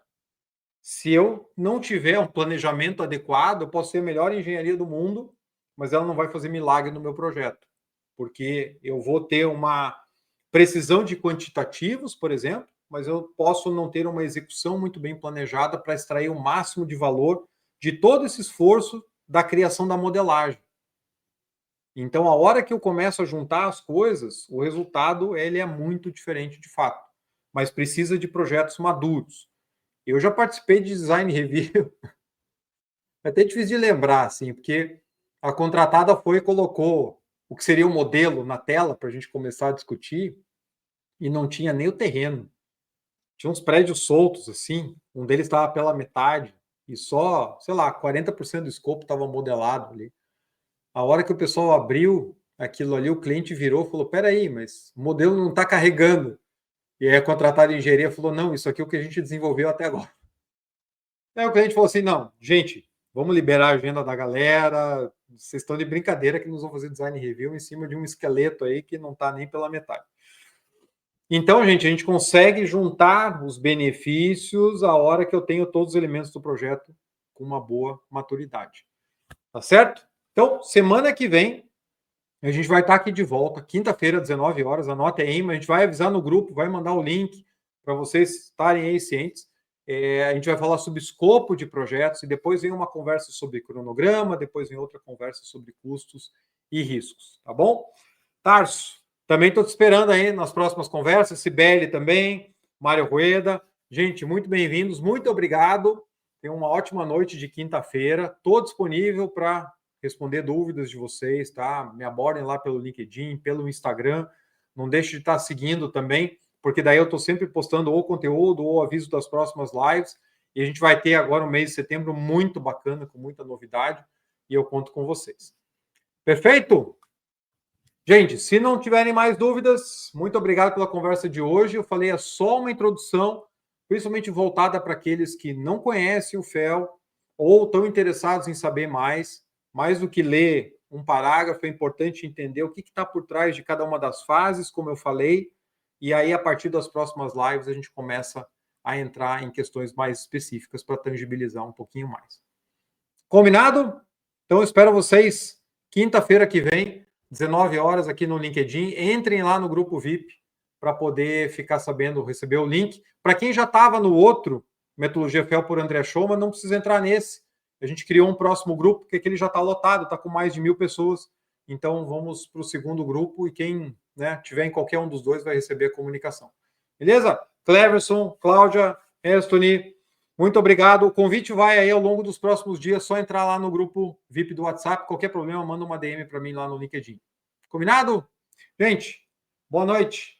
Se eu não tiver um planejamento adequado, eu posso ser a melhor engenharia do mundo, mas ela não vai fazer milagre no meu projeto, porque eu vou ter uma precisão de quantitativos, por exemplo, mas eu posso não ter uma execução muito bem planejada para extrair o máximo de valor de todo esse esforço da criação da modelagem. Então, a hora que eu começo a juntar as coisas, o resultado ele é muito diferente de fato, mas precisa de projetos maduros. Eu já participei de design review, é até difícil de lembrar, assim, porque a contratada foi e colocou o que seria o modelo na tela para a gente começar a discutir e não tinha nem o terreno. Tinha uns prédios soltos, assim, um deles estava pela metade e só, sei lá, 40% do escopo estava modelado ali. A hora que o pessoal abriu aquilo ali, o cliente virou e falou, peraí, mas o modelo não está carregando. E aí a contratada de engenharia falou, não, isso aqui é o que a gente desenvolveu até agora. Aí o cliente falou assim, não, gente, vamos liberar a agenda da galera, vocês estão de brincadeira que nós vamos fazer design review em cima de um esqueleto aí que não está nem pela metade. Então, gente, a gente consegue juntar os benefícios a hora que eu tenho todos os elementos do projeto com uma boa maturidade. Tá certo? Então, semana que vem, a gente vai estar aqui de volta, quinta-feira, 19 horas, anote aí, mas a gente vai avisar no grupo, vai mandar o link para vocês estarem aí cientes. A gente vai falar sobre escopo de projetos e depois vem uma conversa sobre cronograma, depois vem outra conversa sobre custos e riscos, tá bom? Tarso, também estou te esperando aí nas próximas conversas, Sibeli também, Mário Rueda. Gente, muito bem-vindos, muito obrigado. Tenham uma ótima noite de quinta-feira. Estou disponível para responder dúvidas de vocês, tá? Me abordem lá pelo LinkedIn, pelo Instagram. Não deixe de estar seguindo também, porque daí eu estou sempre postando ou conteúdo ou aviso das próximas lives. E a gente vai ter agora um mês de setembro muito bacana, com muita novidade, e eu conto com vocês. Perfeito? Gente, se não tiverem mais dúvidas, muito obrigado pela conversa de hoje. Eu falei, é só uma introdução, principalmente voltada para aqueles que não conhecem o FEL ou estão interessados em saber mais do que ler um parágrafo, é importante entender o que está por trás de cada uma das fases, como eu falei, e aí, a partir das próximas lives, a gente começa a entrar em questões mais específicas para tangibilizar um pouquinho mais. Combinado? Então, eu espero vocês quinta-feira que vem, 19 horas, aqui no LinkedIn. Entrem lá no grupo VIP para poder ficar sabendo, receber o link. Para quem já estava no outro, Metodologia FEL por André Schoma, não precisa entrar nesse. A gente criou um próximo grupo, porque aquele já está lotado, está com mais de 1.000 pessoas. Então, vamos para o segundo grupo e quem, né, tiver em qualquer um dos dois vai receber a comunicação. Beleza? Cleverson, Cláudia, Estoni, muito obrigado. O convite vai aí ao longo dos próximos dias. Só entrar lá no grupo VIP do WhatsApp. Qualquer problema, manda uma DM para mim lá no LinkedIn. Combinado? Gente, boa noite.